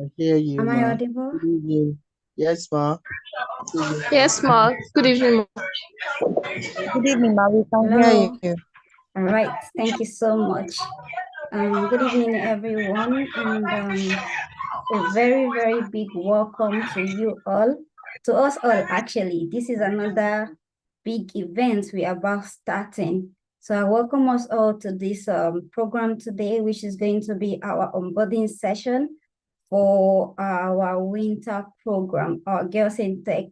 I hear you, Am I ma. audible? Good evening. Yes, ma. Good evening. Yes, Mark. Good evening. Good evening, ma. We can hear Hello. you. All right. Thank you so much. Good evening, everyone, and a very, very big welcome to you all, to us all, actually. This is another big event we are about starting. So I welcome us all to this program today, which is going to be our onboarding session for our winter program, our Girls in Tech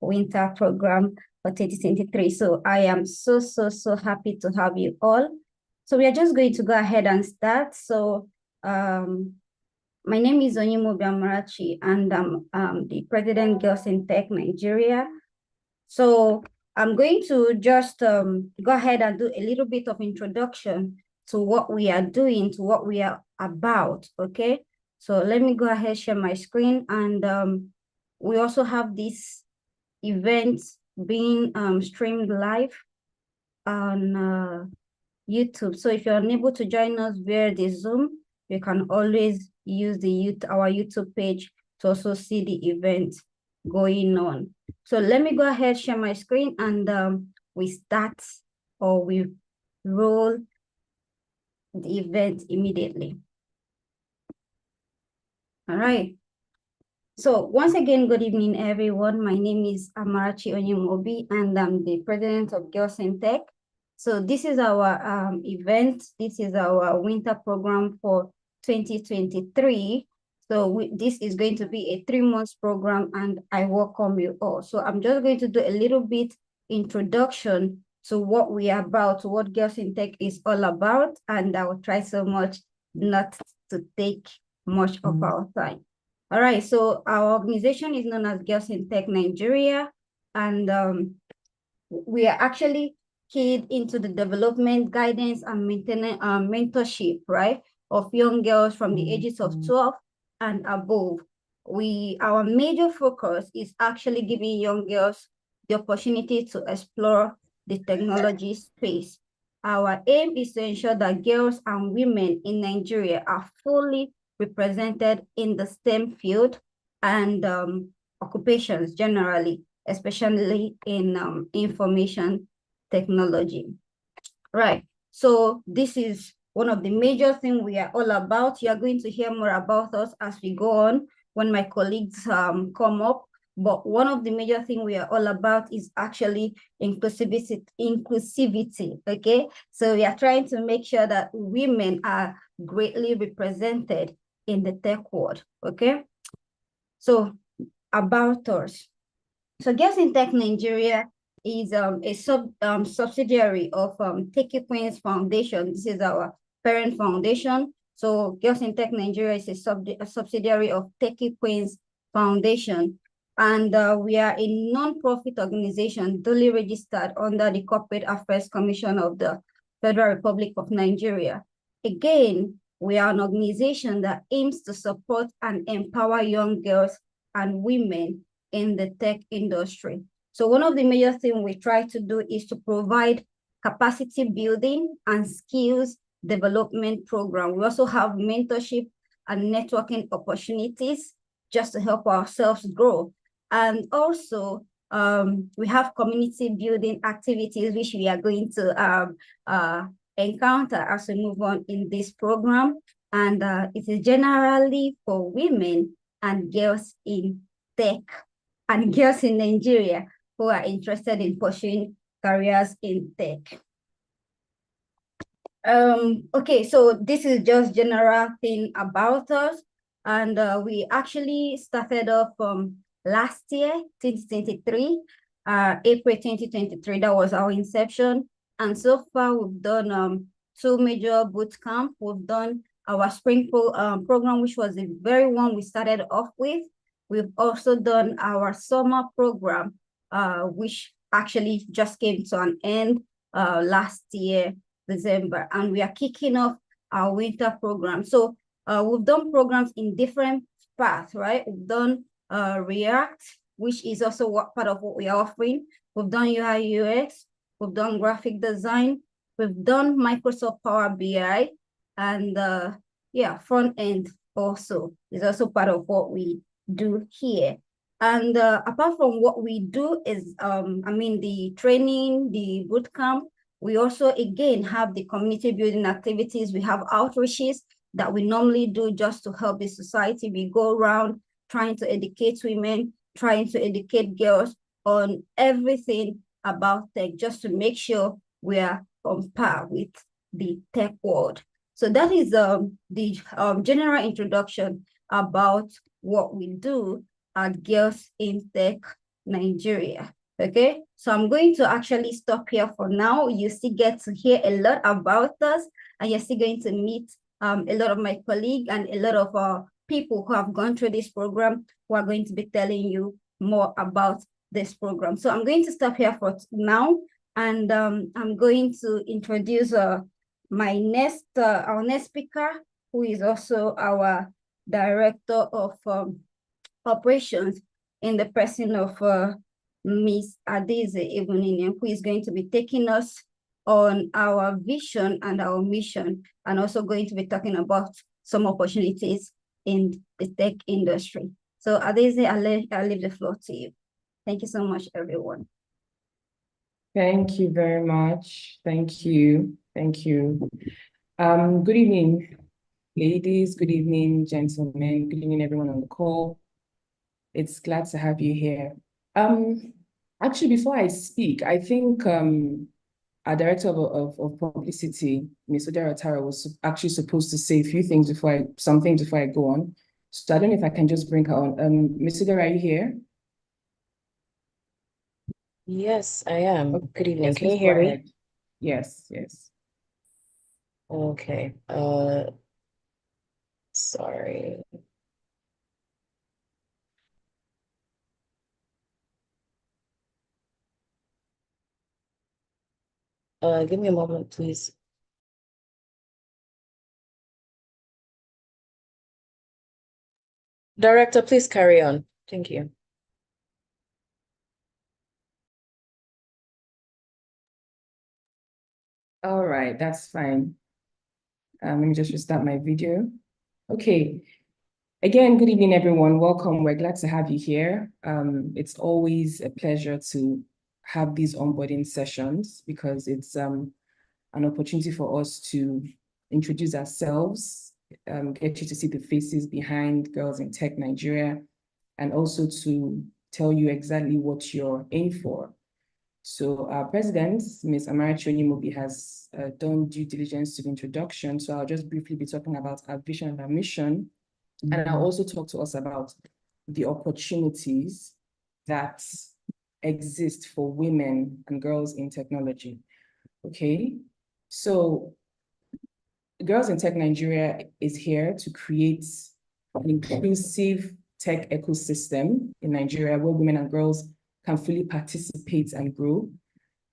winter program for 2023. So I am so happy to have you all. So we are just going to go ahead and start. So my name is Onyemo Biamarachi, and I'm the President Girls in Tech Nigeria. So I'm going to just go ahead and do a little bit of introduction to what we are doing, to what we are about, okay? So let me go ahead, share my screen, and we also have this event being streamed live on YouTube. So if you're unable to join us via the Zoom, you can always use our YouTube page to also see the event going on. So let me go ahead, share my screen, and we start, or we roll the event immediately. All right. So once again, good evening, everyone. My name is Amarachi Onyemobi, and I'm the president of Girls in Tech. So this is our event. This is our winter program for 2023. So this is going to be a 3-month program, and I welcome you all. So I'm just going to do a little bit introduction to what we are about, to what Girls in Tech is all about, and I will try so much not to take much of our time. All right, so our organization is known as Girls in Tech Nigeria, and we are actually keyed into the development, guidance, and maintenance, mentorship, right, of young girls from the ages of 12 and above. Our major focus is actually giving young girls the opportunity to explore the technology space. Our aim is to ensure that girls and women in Nigeria are fully represented in the STEM field and occupations generally, especially in information technology. Right. So this is one of the major things we are all about. You are going to hear more about us as we go on when my colleagues come up. But one of the major things we are all about is actually inclusivity, okay? So we are trying to make sure that women are greatly represented in the tech world, okay? So about us. So GirlsInTech Nigeria is a subsidiary of Techie Queens Foundation. This is our parent foundation. So GirlsInTech Nigeria is a subsidiary of Techie Queens Foundation. And we are a non-profit organization duly registered under the Corporate Affairs Commission of the Federal Republic of Nigeria. Again, we are an organization that aims to support and empower young girls and women in the tech industry. So one of the major things we try to do is to provide capacity building and skills development program. We also have mentorship and networking opportunities just to help ourselves grow. And also, we have community building activities, which we are going to encounter as we move on in this program. And it is generally for women and girls in tech and girls in Nigeria who are interested in pursuing careers in tech. Okay, so this is just general thing about us. And we actually started off last year, 2023, April 2023, that was our inception. And so far we've done 2 major boot camp. We've done our spring program, which was the very one we started off with. We've also done our summer program, which actually just came to an end last year, December, and we are kicking off our winter program. So we've done programs in different paths, right? We've done React, which is also part of what we are offering. We've done UI UX, we've done graphic design, we've done Microsoft Power BI, and yeah, front end also. It's also part of what we do here. And apart from what we do is, the training, the bootcamp, we also, again, have the community building activities. We have outreaches that we normally do just to help the society. We go around trying to educate women, trying to educate girls on everything about tech, just to make sure we are on par with the tech world. So that is the general introduction about what we do at GirlsInTech Nigeria. Okay, so I'm going to actually stop here for now. You still get to hear a lot about us, and you're still going to meet a lot of my colleagues and a lot of people who have gone through this program who are going to be telling you more about this program. So I'm going to stop here for now, and I'm going to introduce our next speaker, who is also our director of operations, in the person of Ms. Adeze Ebuninian, who is going to be taking us on our vision and our mission, and also going to be talking about some opportunities in the tech industry. So Adeze, I'll leave the floor to you. Thank you so much, everyone. Thank you very much. Thank you. Thank you. Good evening, ladies. Good evening, gentlemen. Good evening, everyone on the call. It's glad to have you here. Actually, before I speak, I think our director of publicity, Ms. Odera Tara, was actually supposed to say a few things before I go on. So I don't know if I can just bring her on. Ms. Odera, are you here? Yes, I am. Okay. Good evening. Yes, Can you please hear go me? ahead. Yes, yes. Okay. Sorry. Give me a moment, please. Director, please carry on. Thank you. All right, that's fine. Let me just restart my video. Okay. Again, good evening, everyone. Welcome. We're glad to have you here. It's always a pleasure to have these onboarding sessions because it's an opportunity for us to introduce ourselves, get you to see the faces behind GirlsInTech Nigeria, and also to tell you exactly what you're in for. So our president, Ms. Amarachi Onyemobi, has done due diligence to the introduction. So I'll just briefly be talking about our vision and our mission. And I'll also talk to us about the opportunities that exist for women and girls in technology. Okay, so GirlsInTech Nigeria is here to create an inclusive tech ecosystem in Nigeria where women and girls can fully participate and grow.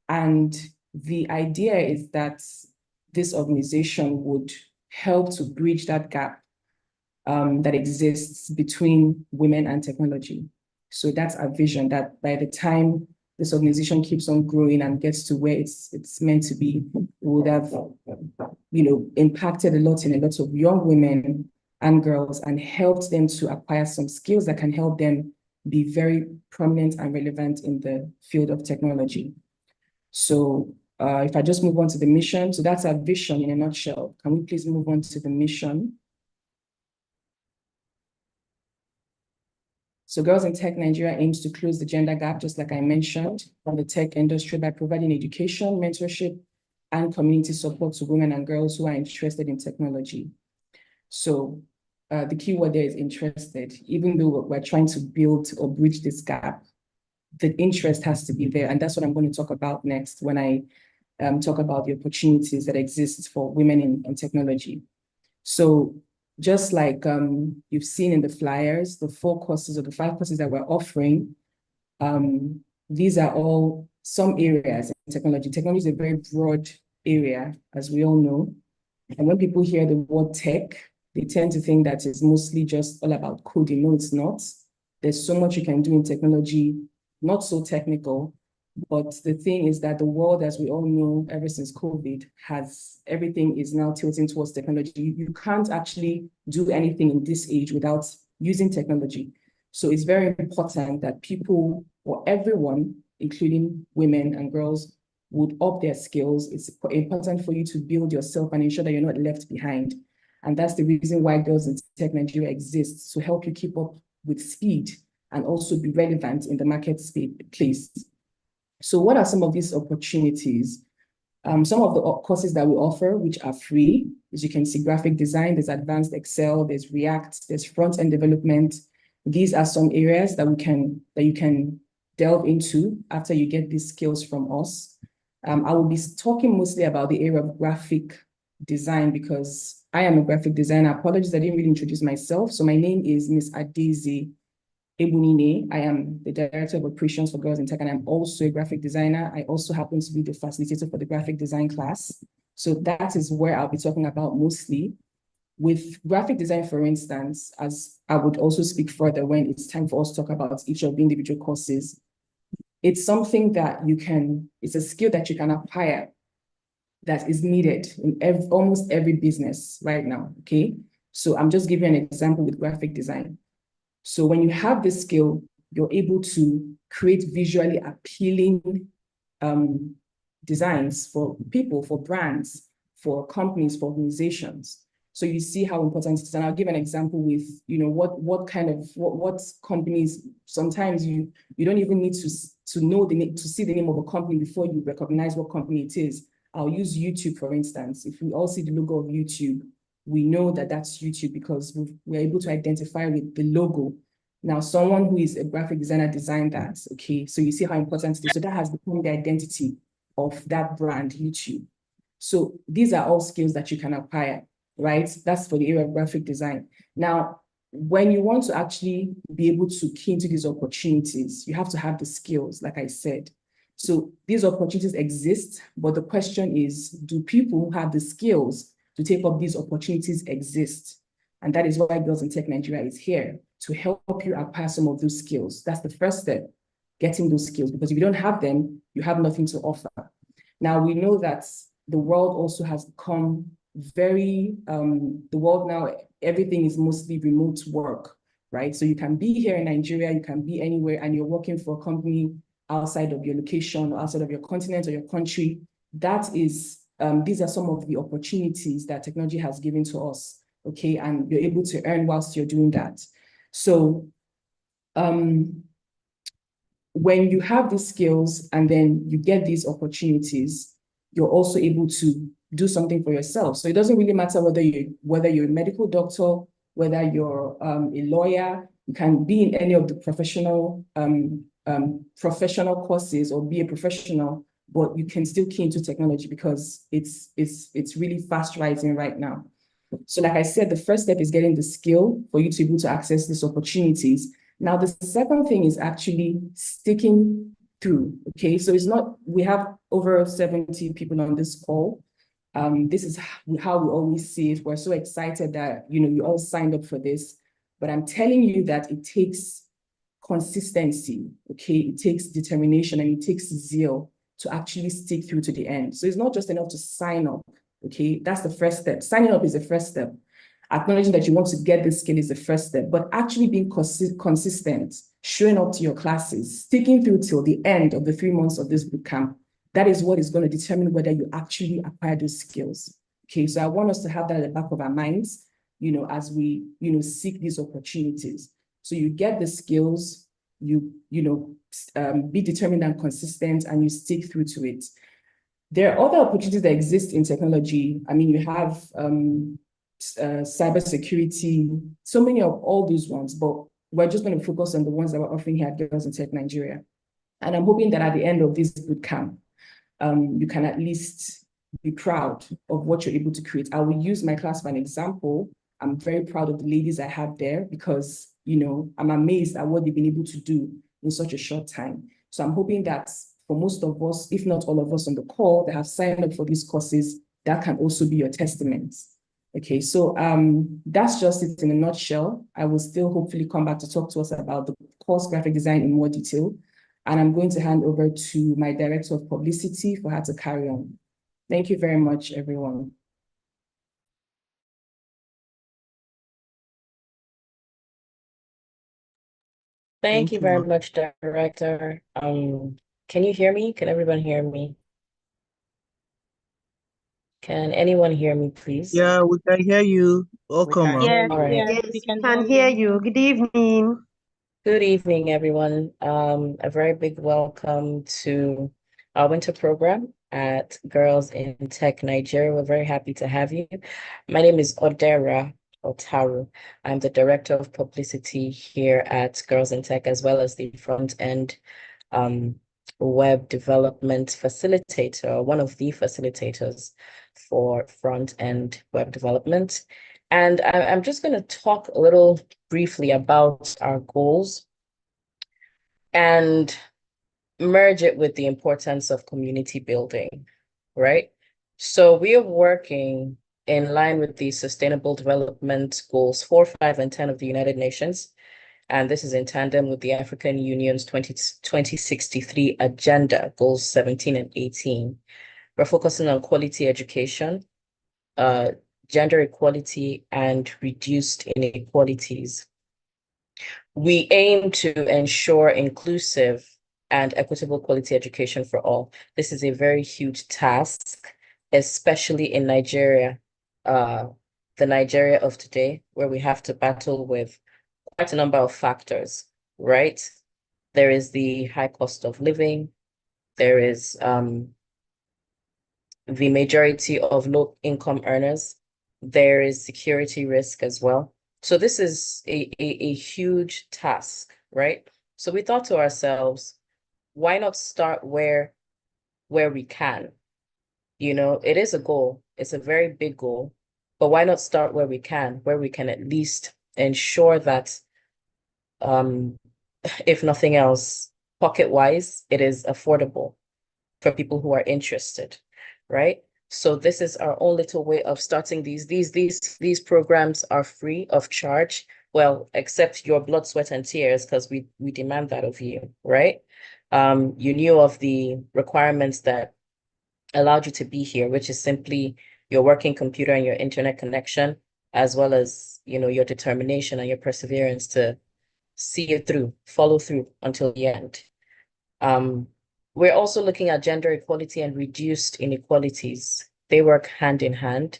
And the idea is that this organization would help to bridge that gap that exists between women and technology. So that's our vision, that by the time this organization keeps on growing and gets to where it's meant to be, we would have, impacted a lot in a lot of young women and girls and helped them to acquire some skills that can help them be very prominent and relevant in the field of technology. So if I just move on to the mission, so that's our vision in a nutshell. Can we please move on to the mission? So GirlsInTech Nigeria aims to close the gender gap, just like I mentioned, from the tech industry by providing education, mentorship, and community support to women and girls who are interested in technology. So the key word there is interested. Even though we're trying to build or bridge this gap, the interest has to be there. And that's what I'm going to talk about next when I talk about the opportunities that exist for women in technology. So just like you've seen in the flyers, the 4 courses or the 5 courses that we're offering, these are all some areas in technology. Technology is a very broad area, as we all know. And when people hear the word tech, they tend to think that it's mostly just all about coding. No, it's not. There's so much you can do in technology, not so technical, But the thing is that the world, as we all know, ever since COVID, everything is now tilting towards technology. You can't actually do anything in this age without using technology. So it's very important that people, or everyone, including women and girls, would up their skills. It's important for you to build yourself and ensure that you're not left behind. And that's the reason why Girls in Tech Nigeria exists, to help you keep up with speed and also be relevant in the marketplace. So what are some of these opportunities? Some of the courses that we offer, which are free, as you can see, graphic design, there's advanced Excel, there's React, there's front-end development. These are some areas that you can delve into after you get these skills from us. I will be talking mostly about the area of graphic design because I am a graphic designer. Apologies, I didn't really introduce myself. So my name is Miss Adeze Ebunine. I am the Director of Operations for Girls in Tech, and I'm also a graphic designer. I also happen to be the facilitator for the graphic design class. So that is where I'll be talking about mostly. With graphic design, for instance, as I would also speak further when it's time for us to talk about each of the individual courses, it's something that it's a skill that you can acquire that is needed in almost every business right now, okay? So I'm just giving an example with graphic design. So when you have this skill, you're able to create visually appealing designs for people, for brands, for companies, for organizations. So you see how important it is. And I'll give an example with, what companies, sometimes you don't even need to know to see the name of a company before you recognize what company it is. I'll use YouTube, for instance. If we all see the logo of YouTube, we know that that's YouTube because we're able to identify with the logo. Now, someone who is a graphic designer designed that, okay? So you see how important it is. So that has become the identity of that brand, YouTube. So these are all skills that you can acquire, right? That's for the area of graphic design. Now, when you want to actually be able to key into these opportunities, you have to have the skills, like I said. So these opportunities exist, but the question is, do people who have the skills to take up these opportunities exist? And that is why Girls in Tech Nigeria is here, to help you acquire some of those skills. That's the first step, getting those skills, because if you don't have them, you have nothing to offer. Now, we know that the world also has become the world now, everything is mostly remote work, right? So you can be here in Nigeria, you can be anywhere, and you're working for a company outside of your location, or outside of your continent or your country. These are some of the opportunities that technology has given to us, okay? And you're able to earn whilst you're doing that. So when you have these skills and then you get these opportunities, you're also able to do something for yourself. So it doesn't really matter whether you're a medical doctor, whether you're a lawyer, you can be in any of the professional courses or be a professional, but you can still key into technology because it's really fast rising right now. So like I said, the first step is getting the skill for you to be able to access these opportunities. Now, the second thing is actually sticking through, okay? So it's not, we have over 70 people on this call. This is how we always see it. We're so excited that, you all signed up for this, but I'm telling you that it takes consistency, okay? It takes determination and it takes zeal to actually stick through to the end. So it's not just enough to sign up, okay? That's the first step. Signing up is the first step. Acknowledging that you want to get this skill is the first step, but actually being consistent, showing up to your classes, sticking through till the end of the 3 months of this bootcamp, that is what is going to determine whether you actually acquire those skills. Okay, so I want us to have that at the back of our minds, as we, seek these opportunities. So you get the skills, you be determined and consistent, and you stick through to it. There are other opportunities that exist in technology. I mean, you have cybersecurity, so many of all those ones, but we're just going to focus on the ones that we're offering here at Girls in Tech Nigeria. And I'm hoping that at the end of this bootcamp, you can at least be proud of what you're able to create. I will use my class for an example. I'm very proud of the ladies I have there because, I'm amazed at what they've been able to do in such a short time. So I'm hoping that for most of us, if not all of us on the call that have signed up for these courses, that can also be your testament. Okay, so that's just it in a nutshell. I will still hopefully come back to talk to us about the course graphic design in more detail. And I'm going to hand over to my Director of Publicity for her to carry on. Thank you very much, everyone. Thank you very Ma. much, Director. Can you hear me? Can everyone hear me? Can anyone hear me, please? Yeah, we can hear you. We Welcome, can Ma. hear All you. right. Yes, we can hear you. Good evening. Good evening, everyone. A very big welcome to our winter program at Girls in Tech Nigeria. We're very happy to have you. My name is Odera Otaru. I'm the Director of Publicity here at Girls in Tech, as well as the front end web development facilitator, one of the facilitators for front end web development. And I'm just going to talk a little briefly about our goals and merge it with the importance of community building, right? So we are working in line with the Sustainable Development Goals 4, 5, and 10 of the United Nations. And this is in tandem with the African Union's 2063 Agenda, Goals 17 and 18. We're focusing on quality education, gender equality, and reduced inequalities. We aim to ensure inclusive and equitable quality education for all. This is a very huge task, especially in Nigeria, the Nigeria of today, where we have to battle with quite a number of factors, right? There is the high cost of living. There is the majority of low income earners. There is security risk as well. So this is a huge task, right? So we thought to ourselves, why not start where we can? You know, it is a goal. It's a very big goal, but why not start where we can at least ensure that if nothing else, pocket-wise, it is affordable for people who are interested, right? So this is our own little way of starting these. These programs are free of charge. Well, except your blood, sweat, and tears, because we demand that of you, right? You knew of the requirements that allowed you to be here, which is simply your working computer and your internet connection, as well as, you know, your determination and your perseverance to see it through, follow through until the end. We're also looking at gender equality and reduced inequalities. They work hand in hand.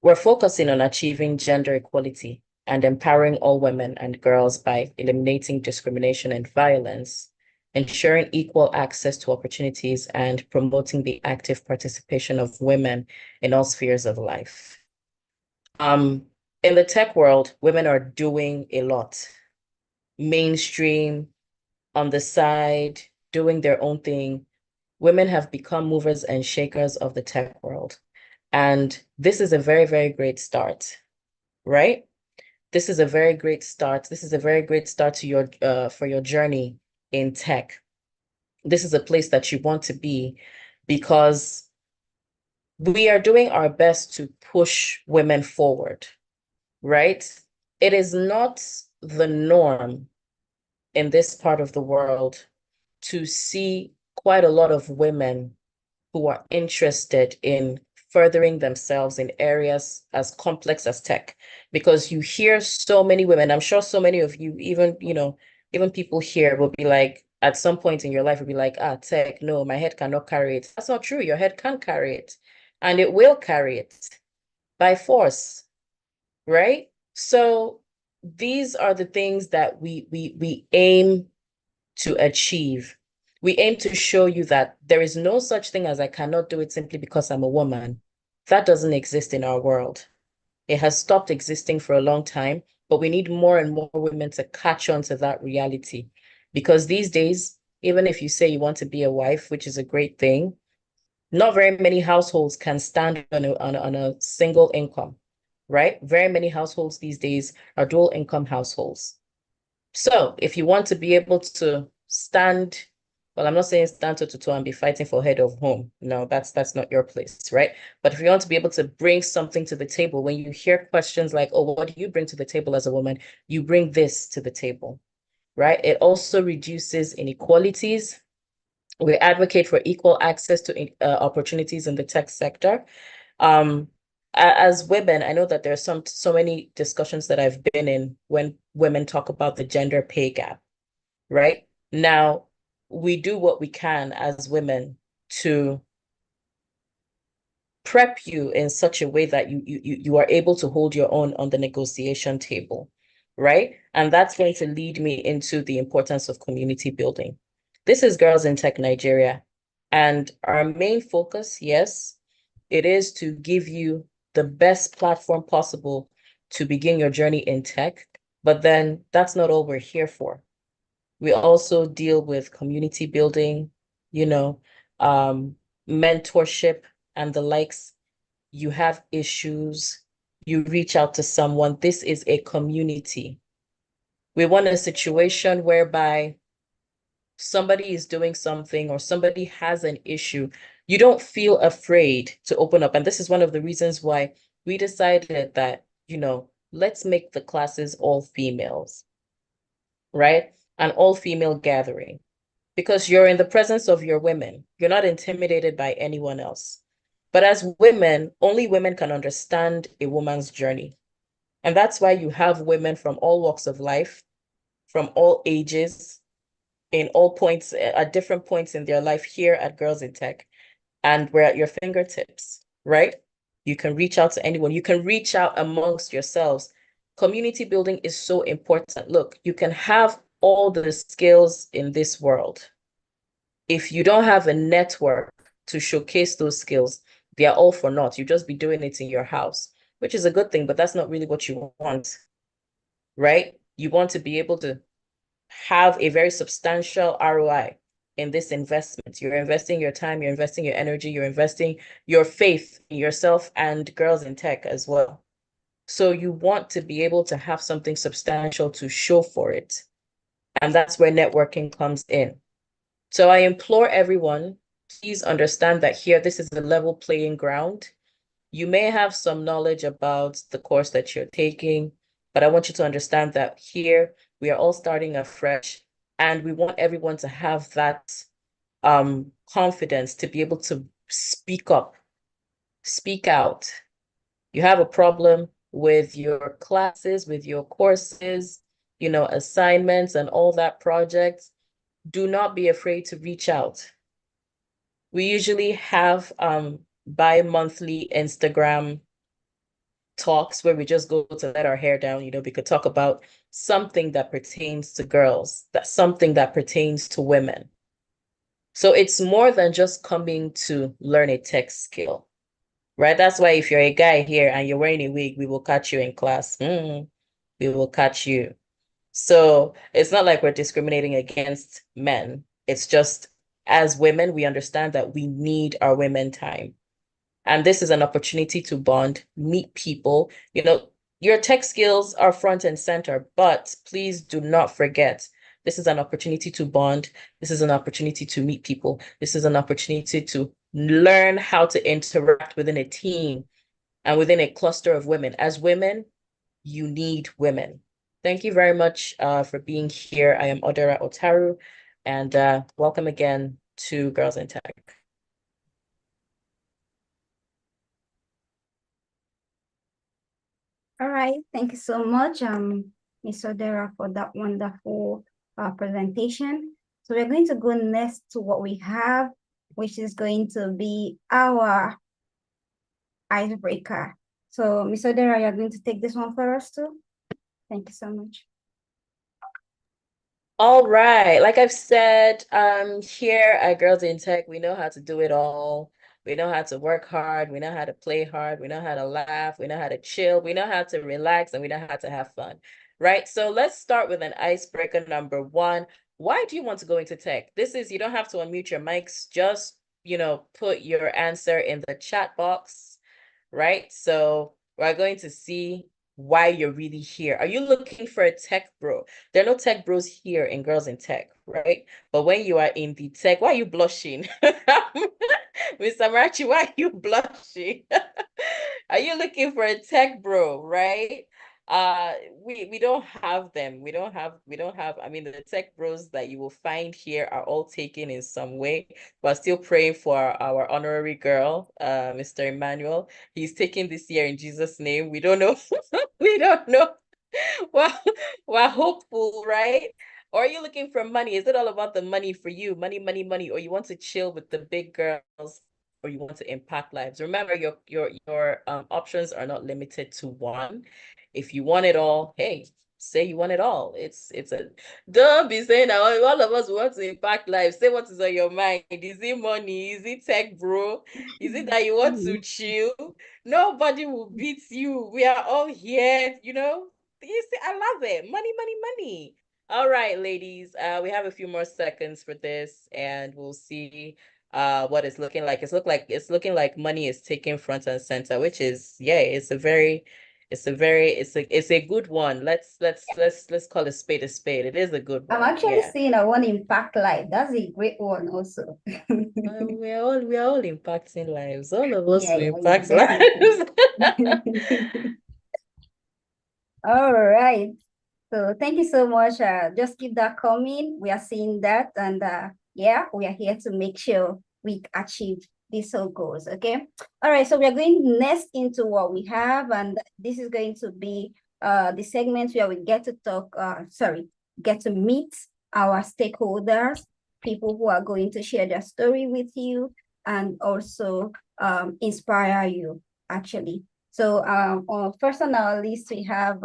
We're focusing on achieving gender equality and empowering all women and girls by eliminating discrimination and violence, ensuring equal access to opportunities, and promoting the active participation of women in all spheres of life. In the tech world, women are doing a lot. Mainstream, on the side, doing their own thing. Women have become movers and shakers of the tech world. And this is a very, very great start, right? This is a very great start. This is a very great start to your for your journey in tech. This is a place that you want to be because we are doing our best to push women forward, right? It is not the norm in this part of the world to see quite a lot of women who are interested in furthering themselves in areas as complex as tech, because you hear so many women, I'm sure so many of you, even, you know, even people here will be like, at some point in your life, will be like, tech, no, my head cannot carry it. That's not true. Your head can carry it, and it will carry it by force, right? So these are the things that we aim to achieve. We aim to show you that there is no such thing as I cannot do it simply because I'm a woman. That doesn't exist in our world. It has stopped existing for a long time, but we need more and more women to catch on to that reality. Because these days, even if you say you want to be a wife, which is a great thing, not very many households can stand on a single income, right? Very many households these days are dual income households. So if you want to be able to stand, well, I'm not saying stand toe to toe and be fighting for head of home. No, that's not your place, right? But if you want to be able to bring something to the table, when you hear questions like, oh, what do you bring to the table as a woman? You bring this to the table. right? It also reduces inequalities. We advocate for equal access to opportunities in the tech sector. As women, I know that there's so many discussions that I've been in when women talk about the gender pay gap, right? Now, we do what we can as women to prep you in such a way that you are able to hold your own on the negotiation table, right? And that's going to lead me into the importance of community building. This is Girls in Tech Nigeria, and our main focus, yes, it is to give you the best platform possible to begin your journey in tech, but then that's not all we're here for. We also deal with community building, you know, mentorship and the likes. You have issues, you reach out to someone. This is a community. We want a situation whereby somebody is doing something or somebody has an issue. You don't feel afraid to open up. And this is one of the reasons why we decided that, let's make the classes all females, right? An all female gathering, because you're in the presence of your women. You're not intimidated by anyone else. But as women, only women can understand a woman's journey. And that's why you have women from all walks of life, from all ages, in all points, at different points in their life here at Girls in Tech. And we're at your fingertips, right? You can reach out to anyone. You can reach out amongst yourselves. Community building is so important. Look, you can have all the skills in this world. If you don't have a network to showcase those skills, they are all for naught. You just be doing it in your house, which is a good thing, but that's not really what you want, right? You want to be able to have a very substantial ROI in this investment. You're investing your time, you're investing your energy, you're investing your faith in yourself and Girls in Tech as well. So you want to be able to have something substantial to show for it. And that's where networking comes in. So I implore everyone, please understand that here, this is a level playing ground. You may have some knowledge about the course that you're taking, but I want you to understand that here we are all starting afresh, and we want everyone to have that confidence to be able to speak up, speak out. You have a problem with your classes, with your courses, assignments and all that projects. Do not be afraid to reach out. We usually have bi-monthly Instagram talks where we just go to let our hair down. We could talk about something that pertains to girls, that's something that pertains to women. So it's more than just coming to learn a tech skill, right? That's why if you're a guy here and you're wearing a wig, we will catch you in class. We will catch you. So it's not like we're discriminating against men. It's just, as women, we understand that we need our women time. And this is an opportunity to bond, meet people. Your tech skills are front and center, but please do not forget, this is an opportunity to bond. This is an opportunity to meet people. This is an opportunity to learn how to interact within a team and within a cluster of women. As women, you need women. Thank you very much for being here. I am Odera Otaru, and welcome again to Girls in Tech. All right, thank you so much, Ms. Odera, for that wonderful presentation. So we're going to go next to what we have, which is going to be our icebreaker. So, Ms. Odera, you're going to take this one for us too? Thank you so much. All right, like I've said, here at Girls in Tech, we know how to do it all. We know how to work hard, we know how to play hard, we know how to laugh, we know how to chill, we know how to relax, and we know how to have fun, right? So let's start with an icebreaker number one. Why do you want to go into tech? This is, you don't have to unmute your mics, just, put your answer in the chat box, right? So we're going to see why you're really here. Are you looking for a tech bro? There are no tech bros here in Girls in Tech, right? But when you are in the tech, why are you blushing? Mr. Marachi, why are you blushing? Are you looking for a tech bro, right? we don't have them. We don't have, I mean, the tech bros that you will find here are all taken in some way. But still praying for our honorary girl, Mr. Emmanuel. He's taking this year in Jesus' name. We don't know. We don't know. Well, we're hopeful, right? Or are you looking for money? Is it all about the money for you? Money, money, money, or you want to chill with the big girls, or you want to impact lives? Remember, your options are not limited to one. If you want it all, hey, say you want it all. It's a don't be saying that all of us want to impact lives. Say what is on your mind. Is it money? Is it tech, bro? Is it that you want to chill? Nobody will beat you. We are all here, you know. You see, I love it. Money, money, money. All right, ladies. We have a few more seconds for this, and we'll see what it's looking like. It's looking like money is taking front and center, which is, yeah, it's a good one. Let's call a spade a spade. It is a good I'm one. actually Yeah. seeing a one impact life. That's a great one also. We are all impacting lives. All of us Yeah, will yeah, impact definitely. lives. All right. So thank you so much. Just keep that coming. We are seeing that, and yeah, we are here to make sure we achieve these whole goals. Okay. All right. So we are going next into what we have, and this is going to be the segment where we get to talk. Get to meet our stakeholders, people who are going to share their story with you, and also inspire you. Actually. So first on our list we have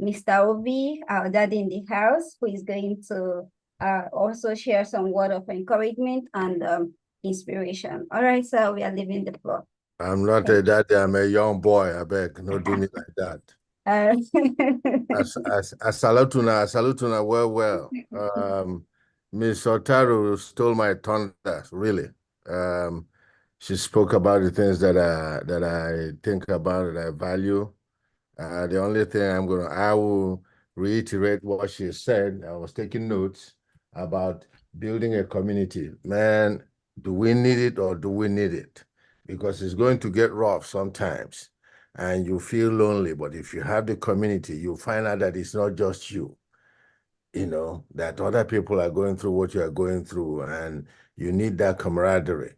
Mr. Obi, our daddy in the house, who is going to also share some word of encouragement and inspiration. All right, so we are leaving the floor. I'm not a daddy, I'm a young boy. I beg, don't do me like that. I salute una well. Miss Otaro stole my thunder, really. She spoke about the things that I think about, that I value. The only thing I will reiterate what she said. I was taking notes about building a community. Man, do we need it or do we need it? Because it's going to get rough sometimes and you feel lonely. But if you have the community, you find out that it's not just you, that other people are going through what you are going through, and you need that camaraderie.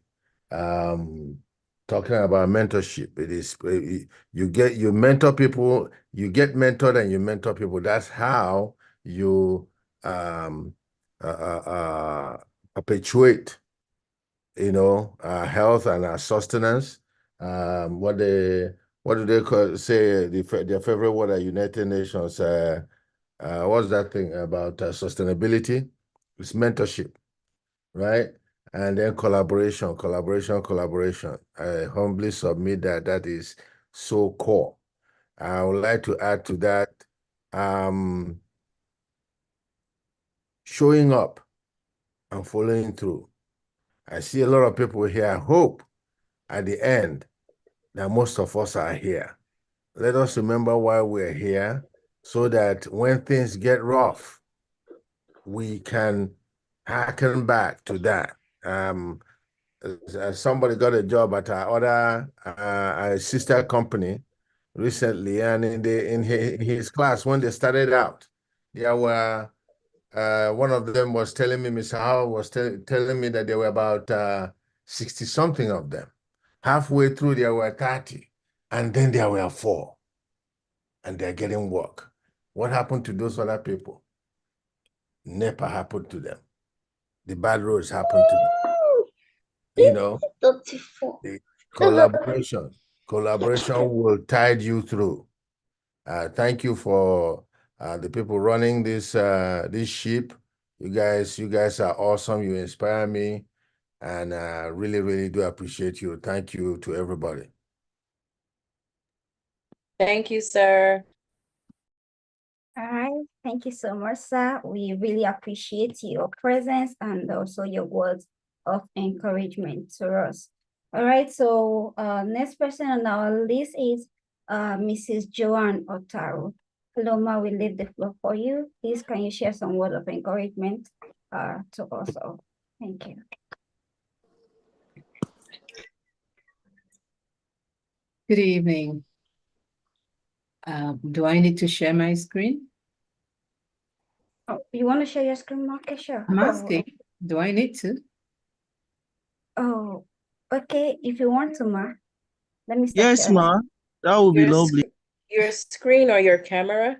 Talking about mentorship, it is you mentor people, you get mentored and you mentor people. That's how you perpetuate, health and sustenance. What do they say? Their favorite word at United Nations. What's that thing about sustainability? It's mentorship, right? And then collaboration. I humbly submit that is so core. I would like to add to that, showing up and following through. I see a lot of people here. I hope at the end that most of us are here. Let us remember why we're here, so that when things get rough, we can harken back to that. Somebody got a job at our other sister company recently, and in his class, when they started out, there were one of them was telling me, Mr. Howard was telling me that there were about 60 something of them. Halfway through, there were 30, and then there were 4, and they're getting work. What happened to those other people? NEPA happened to them. The bad roads happened to them. The collaboration will tide you through. Thank you for the people running this ship. You guys are awesome. You inspire me, and really, really do appreciate you. Thank you to everybody. Thank you, sir. All right, thank you so much, sir. We really appreciate your presence and also your words of encouragement to us. All right, so next person on our list is Mrs. Joanne Otaro. Hello, ma, we leave the floor for you. Please, can you share some word of encouragement to us all? Thank you. Good evening. Do I need to share my screen? Oh, you want to share your screen, Mark? Sure. I'm asking, do I need to? Oh, okay. If you want to, Ma, let me start Yes, sharing. ma. That would be Your, lovely. your screen or your camera?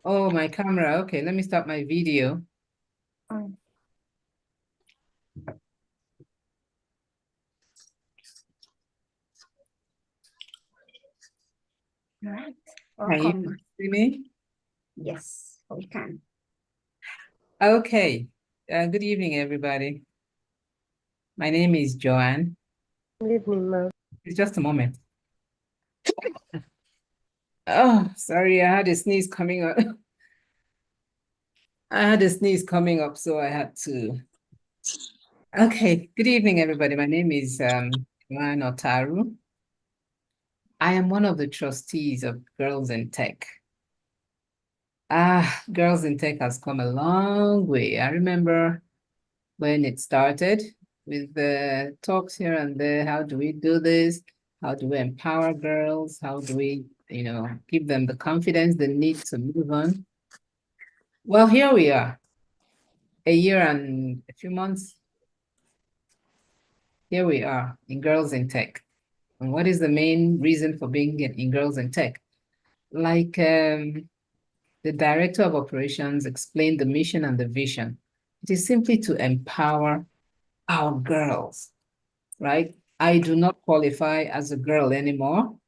Oh, my camera. Okay, let me start my video. Oh. All right. Can you Welcome. see me? Yes, we can. Okay. Good evening, everybody. My name is Joanne. Good evening, ma'am. It's just a moment. Oh, sorry, I had a sneeze coming up. I had a sneeze coming up, so I had to. Okay, good evening, everybody. My name is Joanne Otaru. I am one of the trustees of Girls in Tech. Girls in Tech has come a long way. I remember when it started with the talks here and there. How do we do this? How do we empower girls? How do we, give them the confidence they need to move on? Well, here we are, a year and a few months. Here we are in Girls in Tech. And what is the main reason for being in Girls in Tech? Like the director of operations explained the mission and the vision. It is simply to empower our girls, right? I do not qualify as a girl anymore.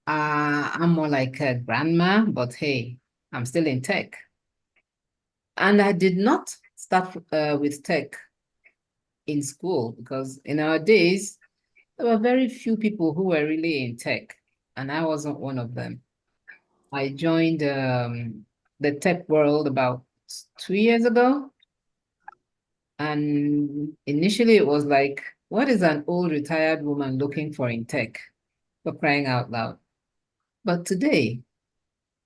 I'm more like a grandma, but hey, I'm still in tech. And I did not start with tech in school because in our days, there were very few people who were really in tech, and I wasn't one of them. I joined the tech world about 2 years ago. And initially it was like, what is an old retired woman looking for in tech, for crying out loud? But today,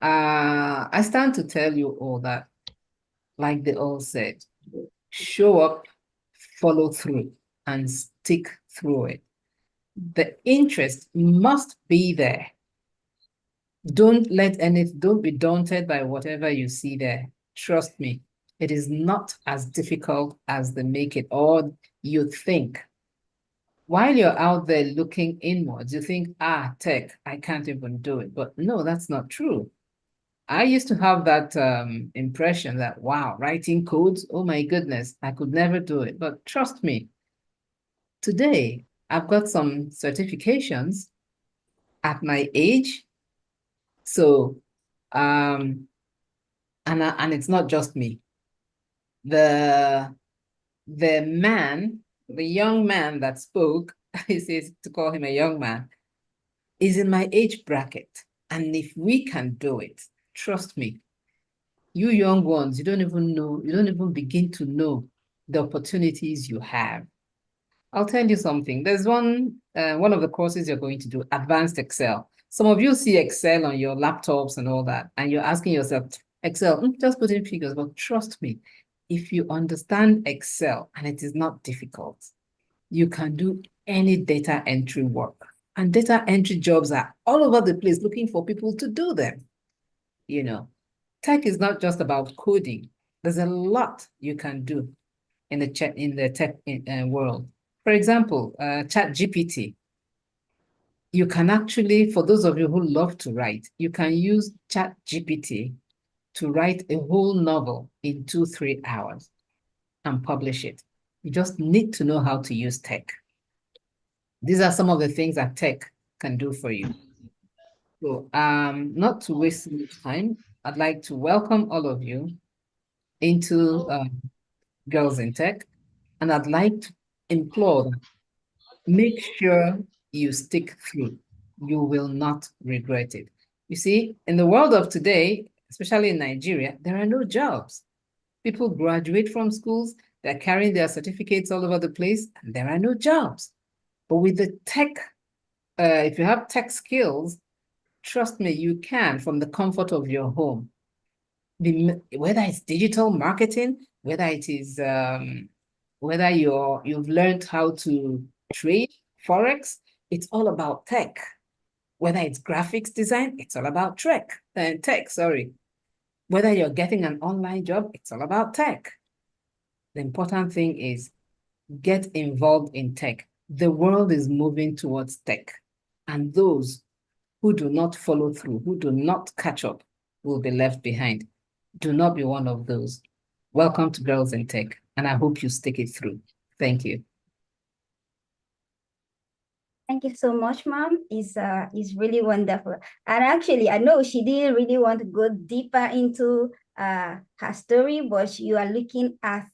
I stand to tell you all that, like they all said, show up, follow through, and stick through it. The interest must be there. Don't be daunted by whatever you see there. Trust me, it is not as difficult as they make it or you think. While you're out there looking inwards, you think, tech, I can't even do it. But no, that's not true. I used to have that impression that, wow, writing codes, oh my goodness, I could never do it. But trust me, today I've got some certifications at my age. So, and it's not just me. The young man that spoke, he says to call him a young man, is in my age bracket. And if we can do it, trust me, you young ones, you don't even begin to know the opportunities you have. I'll tell you something. There's one of the courses you're going to do, Advanced Excel. Some of you see Excel on your laptops and all that, and you're asking yourself, Excel, just put in figures. But trust me, if you understand Excel, and it is not difficult, you can do any data entry work. And data entry jobs are all over the place looking for people to do them. Tech is not just about coding. There's a lot you can do in the tech world. For example, ChatGPT. You can actually, for those of you who love to write, you can use ChatGPT to write a whole novel in 2-3 hours and publish it. You just need to know how to use tech. These are some of the things that tech can do for you. So not to waste much time, I'd like to welcome all of you into Girls in Tech, and I'd like to implore them, make sure you stick through. You will not regret it. You see, in the world of today, especially in Nigeria, there are no jobs. People graduate from schools, they're carrying their certificates all over the place, and there are no jobs. But with the tech, if you have tech skills, trust me, you can from the comfort of your home. Whether it's digital marketing, whether it is whether you've learned how to trade Forex, it's all about tech. Whether it's graphics design, it's all about tech, sorry. Whether you're getting an online job, it's all about tech. The important thing is get involved in tech. The world is moving towards tech. And those who do not follow through, who do not catch up, will be left behind. Do not be one of those. Welcome to Girls in Tech, and I hope you stick it through. Thank you. Thank you so much, ma'am. It's really wonderful. And actually, I know she didn't really want to go deeper into her story, but you are looking at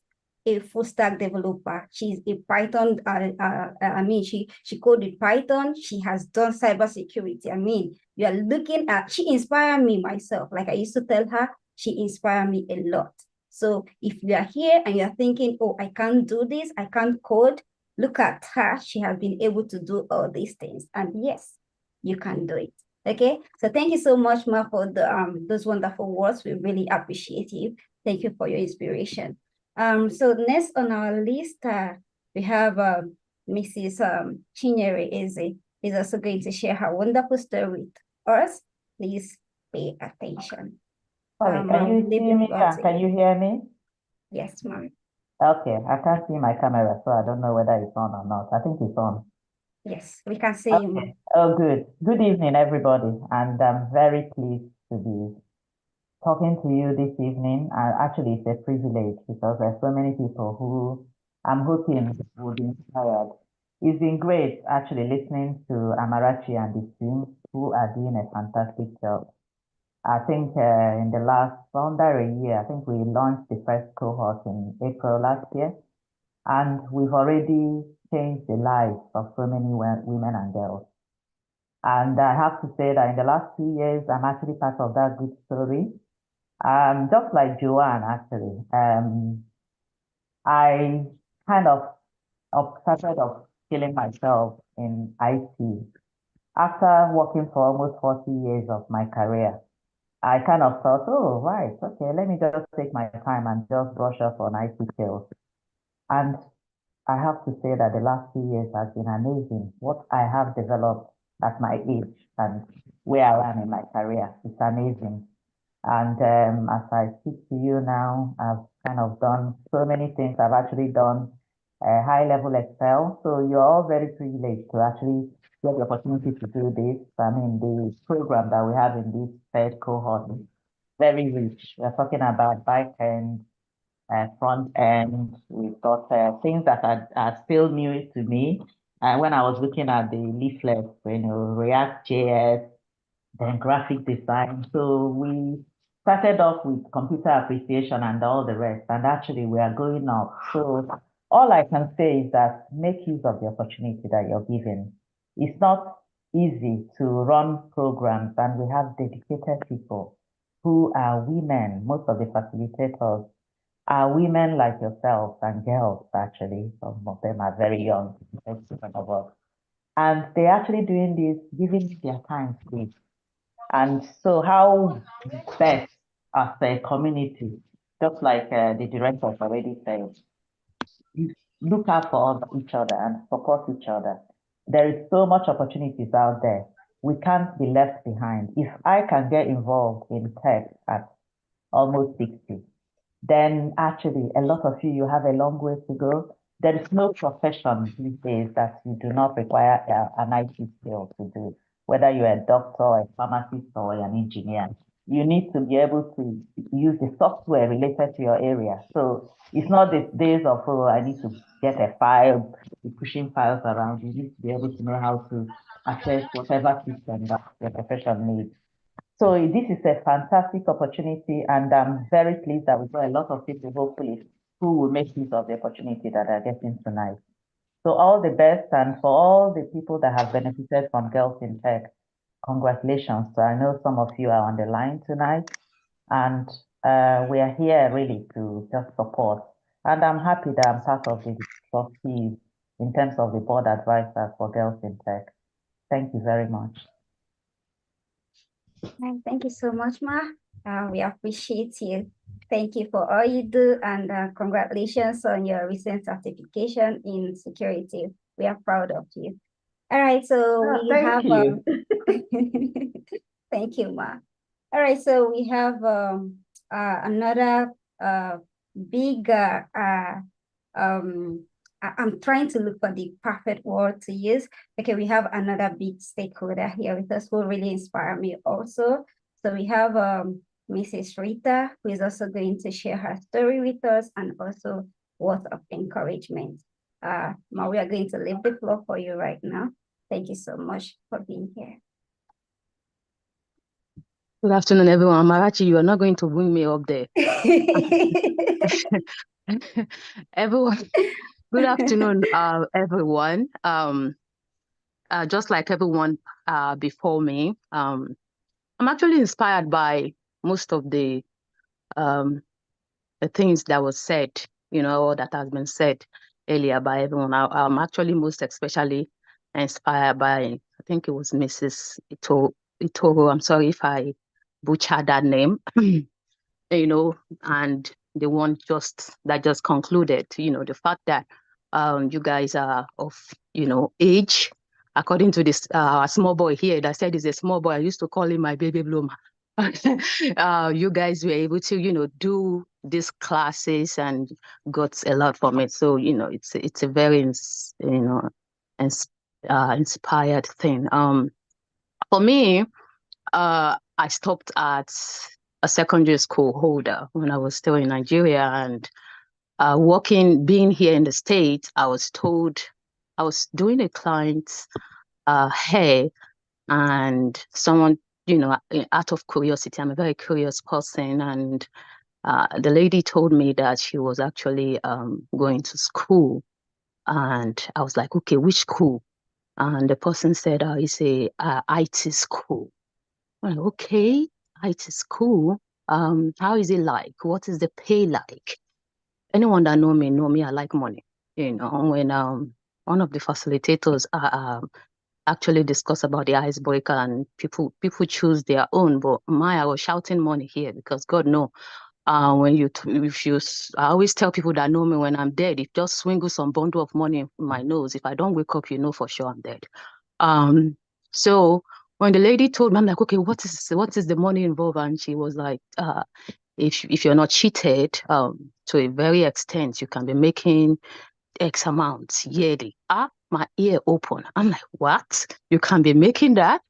a full stack developer. She's a Python, I mean, she coded Python. She has done cybersecurity. I mean, you are looking at, she inspired me myself. Like I used to tell her, she inspired me a lot. So if you are here and you're thinking, oh, I can't do this, I can't code, look at her. She has been able to do all these things. And yes, you can do it. Okay. So thank you so much, Ma, for the those wonderful words. We really appreciate you. Thank you for your inspiration. So next on our list, we have Mrs. Chinyere Eze is also going to share her wonderful story with us. Please pay attention. Sorry, can you see me? Can you hear me? Yes, ma'am. Okay, I can't see my camera, so I don't know whether it's on or not. I think it's on. Yes, we can see you, ma'am. Oh, good. Good evening, everybody. And I'm very pleased to be talking to you this evening. Actually, it's a privilege because there's so many people who I'm hoping will be inspired. It's been great actually listening to Amarachi and the team who are doing a fantastic job. I think in the last under a year, I think we launched the first cohort in April last year, and we've already changed the lives of so many women and girls. And I have to say that in the last 2 years, I'm actually part of that good story. Just like Joanne, actually, I kind of started upskilling myself in IT. After working for almost 40 years of my career, I kind of thought, oh, right, okay, let me just take my time and just brush up on IT skills. And I have to say that the last 2 years has been amazing. What I have developed at my age and where I am in my career, it's amazing. And as I speak to you now, I've kind of done so many things. I've actually done high-level Excel. So you're all very privileged to actually get the opportunity to do this. I mean, the program that we have in this third cohort is very rich. We're talking about back end, front end. We've got things that are still new to me. When I was looking at the leaflet, React JS, then graphic design. So we started off with computer appreciation and all the rest, and actually we are going up. So all I can say is that make use of the opportunity that you're given. It's not easy to run programs, and we have dedicated people who are women. Most of the facilitators are women like yourself and girls, actually. Some of them are very young, and they're actually doing this, giving their time free. And so how best as a community, just like the director already said, look out for each other and support each other. There is so much opportunities out there. We can't be left behind. If I can get involved in tech at almost 60, then actually a lot of you have a long way to go. There is no profession these days that you do not require an IT skill to do. Whether you're a doctor, a pharmacist, or an engineer, you need to be able to use the software related to your area. So it's not the days of, oh, I need to get a file, be pushing files around. You need to be able to know how to access whatever system that your profession needs. So this is a fantastic opportunity, and I'm very pleased that we've got a lot of people, hopefully, who will make use of the opportunity that are getting tonight. So all the best, and for all the people that have benefited from Girls in Tech, congratulations. So I know some of you are on the line tonight, and we are here really to just support. And I'm happy that I'm part of the trustees in terms of the board advisors for Girls in Tech. Thank you very much. Thank you so much, Ma. We appreciate you. Thank you for all you do, and congratulations on your recent certification in security. We are proud of you. All right, so we Thank have you. Thank you, Ma. All right, so we have another big I'm trying to look for the perfect word to use. Okay, we have another big stakeholder here with us who really inspired me also. So we have Mrs. Rita, who is also going to share her story with us and also words of encouragement. Ma, we are going to leave the floor for you right now. Thank you so much for being here. Good afternoon, everyone. Marachi, you are not going to bring me up there. Everyone, good afternoon, everyone. Just like everyone before me, I'm actually inspired by most of the things that was said, or that has been said earlier by everyone. I'm actually most especially inspired by, I think it was Mrs. Itoro. I'm sorry if I butchered that name. And the one that just concluded, the fact that you guys are of, age, according to this small boy here that said he's a small boy. I used to call him my baby bloomer. You guys were able to, do these classes and got a lot from it. So, it's a very, inspired thing. For me, I stopped at a secondary school holder when I was still in Nigeria, and being here in the States, I was told I was doing a client's hair, and someone, out of curiosity, I'm a very curious person, and the lady told me that she was actually going to school, and I was like, okay, which school? And the person said, it's a IT school. I'm like, okay, IT school. How is it like? What is the pay like? Anyone that know me, I like money. When one of the facilitators actually discuss about the icebreaker and people choose their own, but I was shouting money here because God know. I always tell people that know me when I'm dead, if just swingle some bundle of money in my nose, if I don't wake up, for sure I'm dead. So when the lady told me, I'm like, okay, what is the money involved? And she was like, if you're not cheated, to a very extent, you can be making X amount yearly. My ear open. I'm like, what? You can be making that?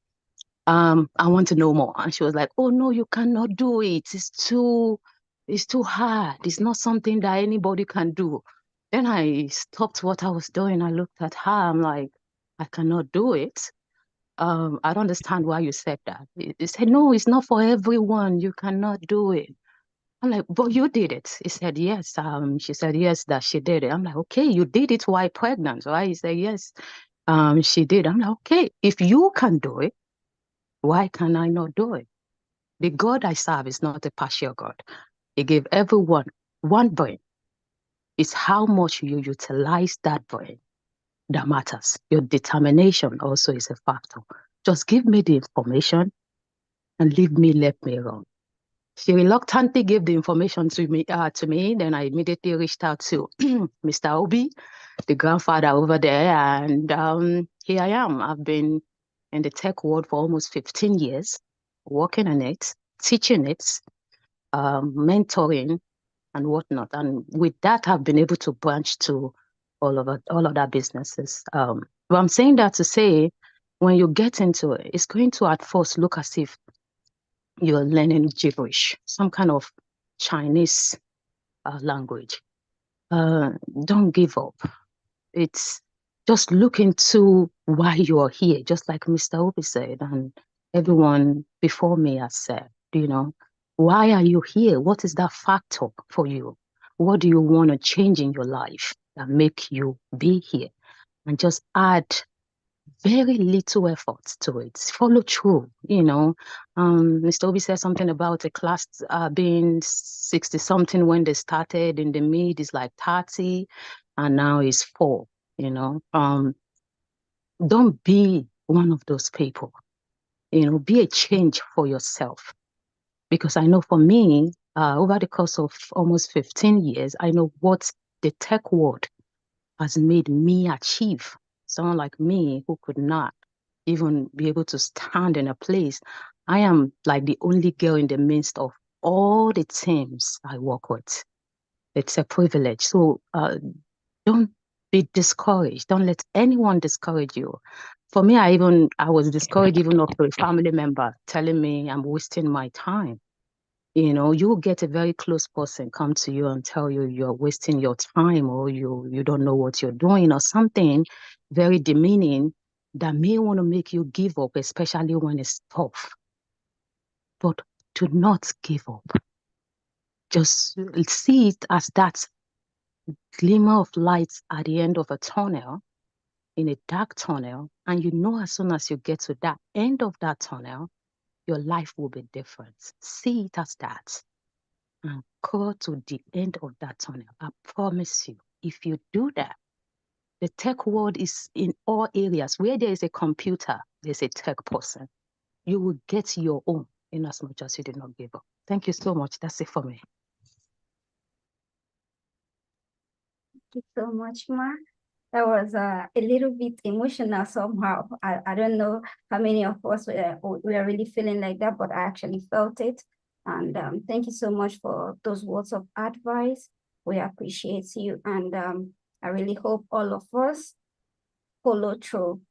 I want to know more. And she was like, oh no, you cannot do it. It's too hard. It's not something that anybody can do. Then I stopped what I was doing. I looked at her. I'm like, I cannot do it. I don't understand why you said that. He said, no, it's not for everyone. You cannot do it. I'm like, but you did it. He said, yes. She said, yes, that she did it. I'm like, okay, you did it while pregnant, right? He said, yes, she did. I'm like, okay, if you can do it, why can I not do it? The God I serve is not a partial God. He gave everyone one brain. It's how much you utilize that brain that matters. Your determination also is a factor. Just give me the information and let me run. She reluctantly gave the information to me. Then I immediately reached out to Mr. Obi, the grandfather over there, and here I am. I've been in the tech world for almost 15 years, working on it, teaching it, mentoring, and whatnot. And with that, I've been able to branch to all of that businesses. But I'm saying that to say, when you get into it, it's going to at first look as if you're learning gibberish, some kind of Chinese language. Don't give up. It's just look into why you are here, just like Mr. Obi said, and everyone before me has said, why are you here? What is that factor for you? What do you want to change in your life that make you be here? And just add very little effort to it. Follow through, Mr. Obi said something about a class being 60 something when they started, in the mid is like 30, and now is 4, Don't be one of those people, be a change for yourself. Because I know for me, over the course of almost 15 years, I know what the tech world has made me achieve. Someone like me who could not, even be able to stand in a place. I am like the only girl in the midst of all the teams I work with. It's a privilege. So don't be discouraged. Don't let anyone discourage you. For me, I was discouraged even up to a family member telling me I'm wasting my time. You know, you will get a very close person come to you and tell you you're wasting your time, or you don't know what you're doing, or something very demeaning that may want to make you give up, especially when it's tough. But do not give up. Just see it as that glimmer of light at the end of a tunnel, in a dark tunnel, and you know as soon as you get to that end of that tunnel, your life will be different. See it as that and go to the end of that tunnel. I promise you, if you do that, the tech world is in all areas. Where there is a computer, there's a tech person. You will get your own in as much as you did not give up. Thank you so much. That's it for me. Thank you so much, Ma. That was a little bit emotional somehow. I don't know how many of us we are really feeling like that, but I actually felt it. And thank you so much for those words of advice. We appreciate you. And I really hope all of us follow through.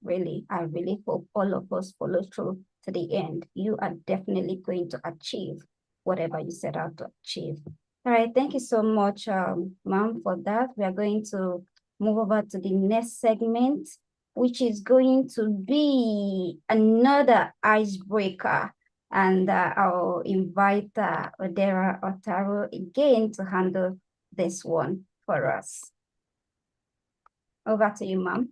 Really, I really hope all of us follow through to the end. You are definitely going to achieve whatever you set out to achieve. All right, thank you so much, Ma'am, for that. We are going to move over to the next segment, which is going to be another icebreaker. And I'll invite Odera Otaro again to handle this one for us. Over to you, Ma'am.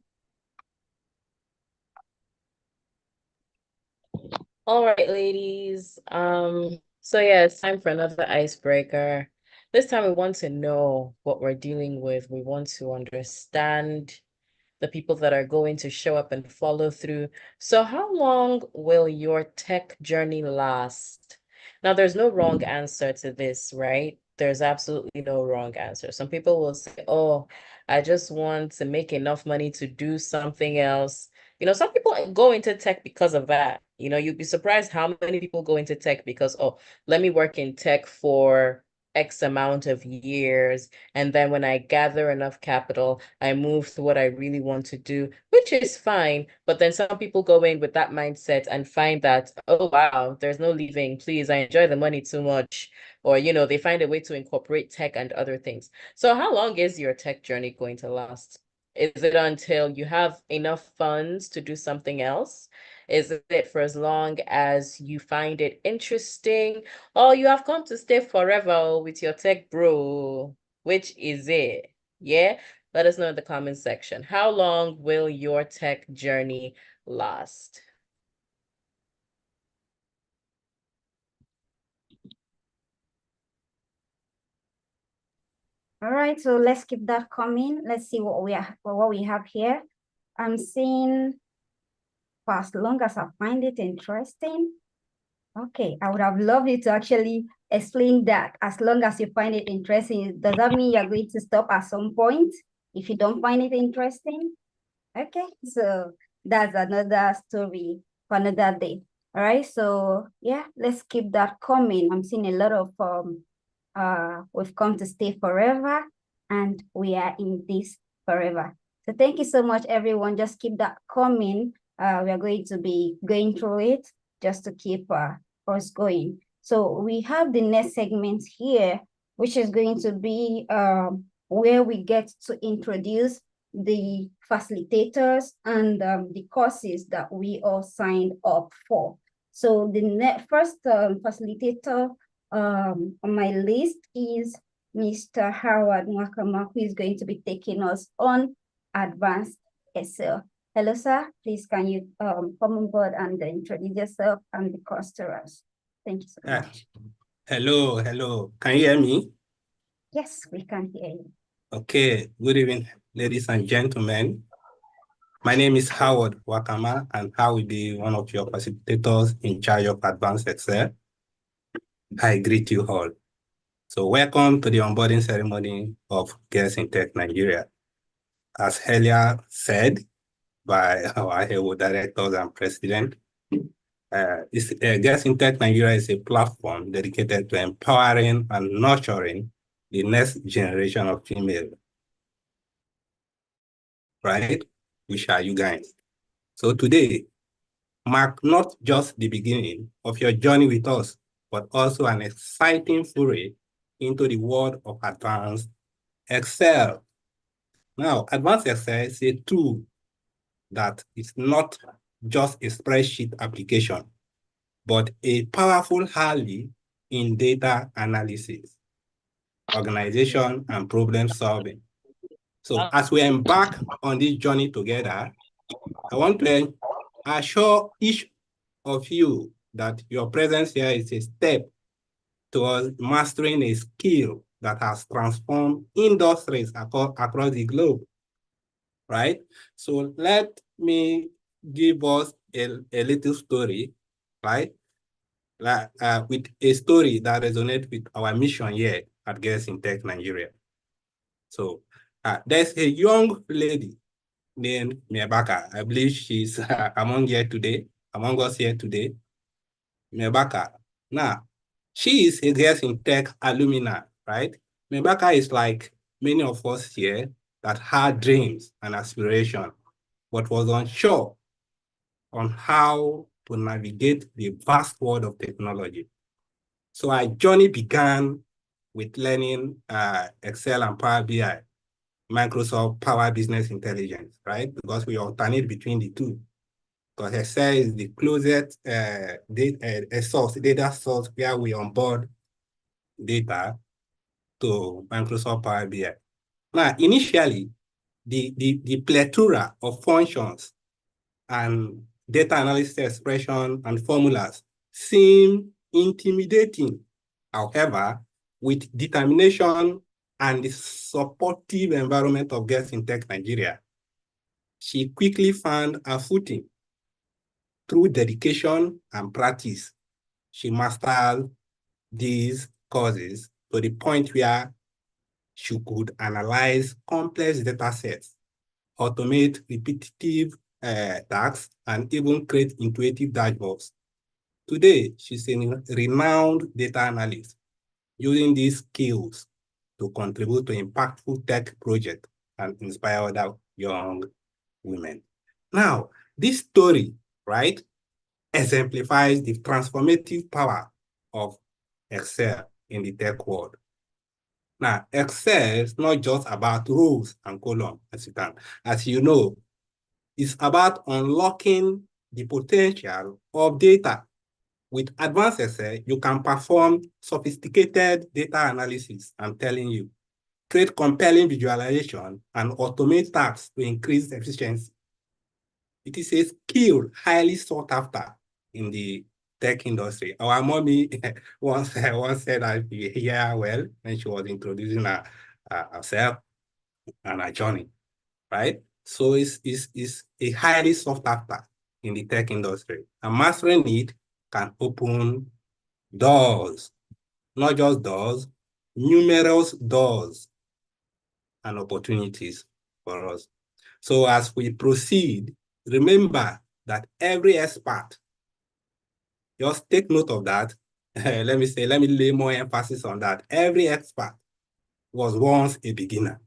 All right, ladies. So yeah, it's time for another icebreaker. This time we want to know what we're dealing with. We want to understand the people that are going to show up and follow through. So how long will your tech journey last? Now, there's no wrong answer to this, right? There's absolutely no wrong answer. Some people will say, oh, I just want to make enough money to do something else. You know, some people go into tech because of that. You know, you'd be surprised how many people go into tech because, oh, let me work in tech for X amount of years. And then when I gather enough capital, I move to what I really want to do, which is fine. But then some people go in with that mindset and find that, oh, wow, there's no leaving. Please, I enjoy the money too much. Or, you know, they find a way to incorporate tech and other things. So how long is your tech journey going to last? Is it until you have enough funds to do something else? Is it for as long as you find it interesting? Or you have come to stay forever with your tech bro? Which is it? Yeah? Let us know in the comment section. How long will your tech journey last? All right, so let's keep that coming. Let's see what we have here. I'm seeing for as long as I find it interesting. Okay, I would have loved you to actually explain that. As long as you find it interesting, does that mean you're going to stop at some point if you don't find it interesting? Okay, so that's another story for another day. All right, so yeah, let's keep that coming. I'm seeing a lot of we've come to stay forever, and we are in this forever. So thank you so much, everyone. Just keep that coming. We are going to be going through it just to keep us going. So we have the next segment here, which is going to be where we get to introduce the facilitators and the courses that we all signed up for. So the first facilitator on my list is Mr. Howard Mwakama, who is going to be taking us on advanced Excel. Hello, sir. Please, can you come on board and introduce yourself and the course to us? Thank you so much. Hello. Can you hear me? Yes, we can hear you. Okay. Good evening, ladies and gentlemen. My name is Howard Wakama, and I will be one of your facilitators in charge of Advanced Excel. I greet you all. So welcome to the onboarding ceremony of GirlsInTech Nigeria. As earlier said, by our HEWO directors and president. GirlsInTech Nigeria is a platform dedicated to empowering and nurturing the next generation of female. Right? Which are you guys? So today, mark not just the beginning of your journey with us, but also an exciting foray into the world of advanced Excel. Now, advanced Excel is a tool that is not just a spreadsheet application, but a powerful ally in data analysis, organization, and problem solving. So as we embark on this journey together, I want to assure each of you that your presence here is a step towards mastering a skill that has transformed industries across the globe, right? So let me give us a little story, right? With a story that resonates with our mission here at GirlsInTech Nigeria. So there's a young lady named Miabaka. I believe she's among us here today. Miabaka. Now, she is a GirlsInTech alumna, right? Miabaka is like many of us here that had dreams and aspirations, but was unsure on how to navigate the vast world of technology. So our journey began with learning Excel and Power BI, Microsoft Power Business Intelligence, right? Because we alternate between the two. Because Excel is the closest data source where we onboard data to Microsoft Power BI. Now, initially, the plethora of functions and data analysis expression and formulas seem intimidating. However, with determination and the supportive environment of GirlsInTech Nigeria, she quickly found her footing. Through dedication and practice, she mastered these courses to the point where she could analyze complex data sets, automate repetitive tasks, and even create intuitive dashboards. Today, she's a renowned data analyst using these skills to contribute to impactful tech projects and inspire other young women. Now, this story, right, exemplifies the transformative power of Excel in the tech world. Now, Excel is not just about rows and columns, as you know, it's about unlocking the potential of data. With advanced Excel, you can perform sophisticated data analysis, I'm telling you, create compelling visualization, and automate tasks to increase efficiency. It is a skill highly sought after in the tech industry. Our mommy once said that we hear well when she was introducing herself and her journey, right? So it's a highly sought after in the tech industry. And mastering it can open doors, not just doors, numerous doors and opportunities for us. So as we proceed, remember that every expert, just take note of that. Let me lay more emphasis on that. Every expert was once a beginner,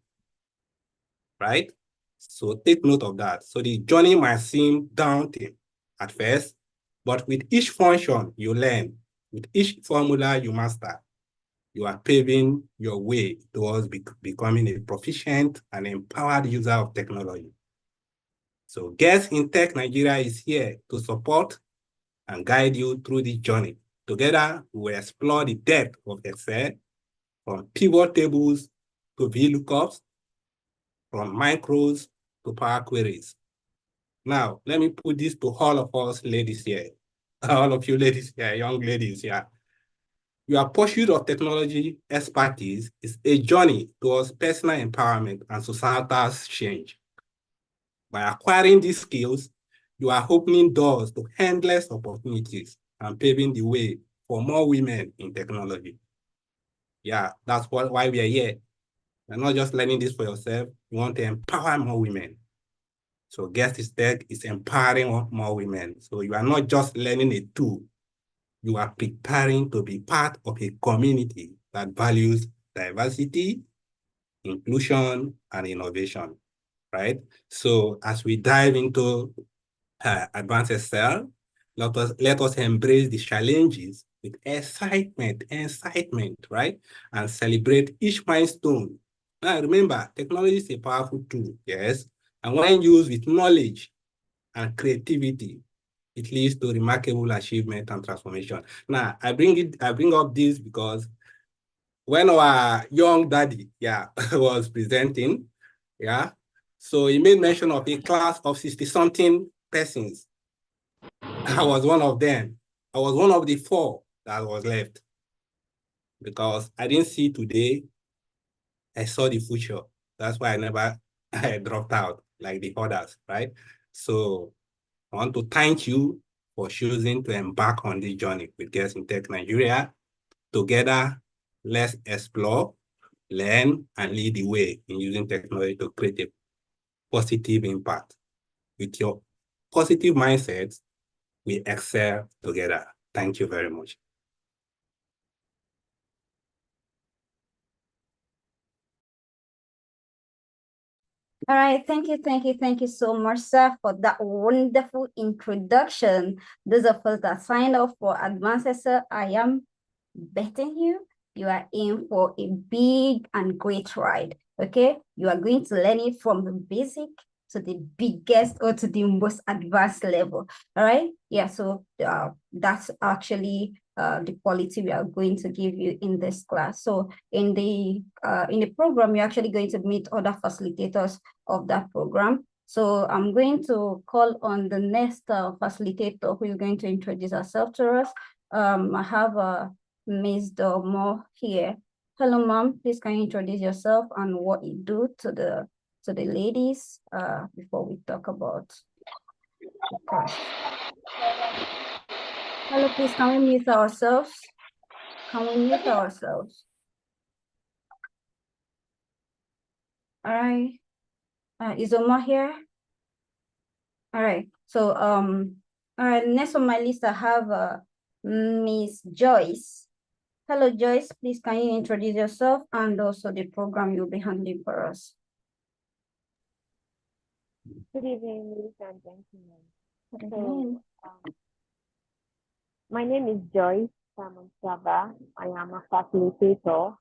right? So take note of that. So the journey might seem daunting at first, but with each function you learn, with each formula you master, you are paving your way towards becoming a proficient and empowered user of technology. So GirlsInTech Nigeria is here to support and guide you through this journey. Together, we will explore the depth of Excel, from pivot tables to VLOOKUPs, from macros to Power Queries. Now, let me put this to all of us ladies here, all of you ladies here, young ladies here. Your pursuit of technology expertise is a journey towards personal empowerment and societal change. By acquiring these skills, you are opening doors to endless opportunities and paving the way for more women in technology. Yeah, that's why we are here. You're not just learning this for yourself, you want to empower more women. So GirlsInTech is empowering more women. So you are not just learning a tool, you are preparing to be part of a community that values diversity, inclusion, and innovation, right? So as we dive into Advanced Excel, let us embrace the challenges with excitement, right? And celebrate each milestone. Now remember, technology is a powerful tool, yes? And when used with knowledge and creativity, it leads to remarkable achievement and transformation. Now, I bring up this because when our young daddy, was presenting, so he made mention of a class of 60-something persons. I was one of them. I was one of the 4 that was left because I didn't see today. I saw the future. That's why I dropped out like the others, right? So I want to thank you for choosing to embark on this journey with GirlsInTech Nigeria. Together, let's explore, learn, and lead the way in using technology to create a positive impact. With your positive mindset, we excel together. Thank you very much. All right, thank you so much, sir, for that wonderful introduction. Those of us that signed up for Advanced Excel, I am betting you are in for a big and great ride, okay? You are going to learn it from the basic to the biggest or to the most advanced level, all right? Yeah, so that's actually the quality we are going to give you in this class. So in the program, you're actually going to meet other facilitators of that program. So I'm going to call on the next facilitator who is going to introduce herself to us. I have Ms. Dormo here. Hello, ma'am. Please can you introduce yourself and what you do to the ladies before we talk about the class. Hello, please can we mute ourselves? Can we mute ourselves? All right. Is Omar here? All right. So all right, next on my list I have Miss Joyce. Hello, Joyce. Please can you introduce yourself and also the program you'll be handling for us? Good evening, ladies and gentlemen. Good evening. My name is Joyce Saba. I am a facilitator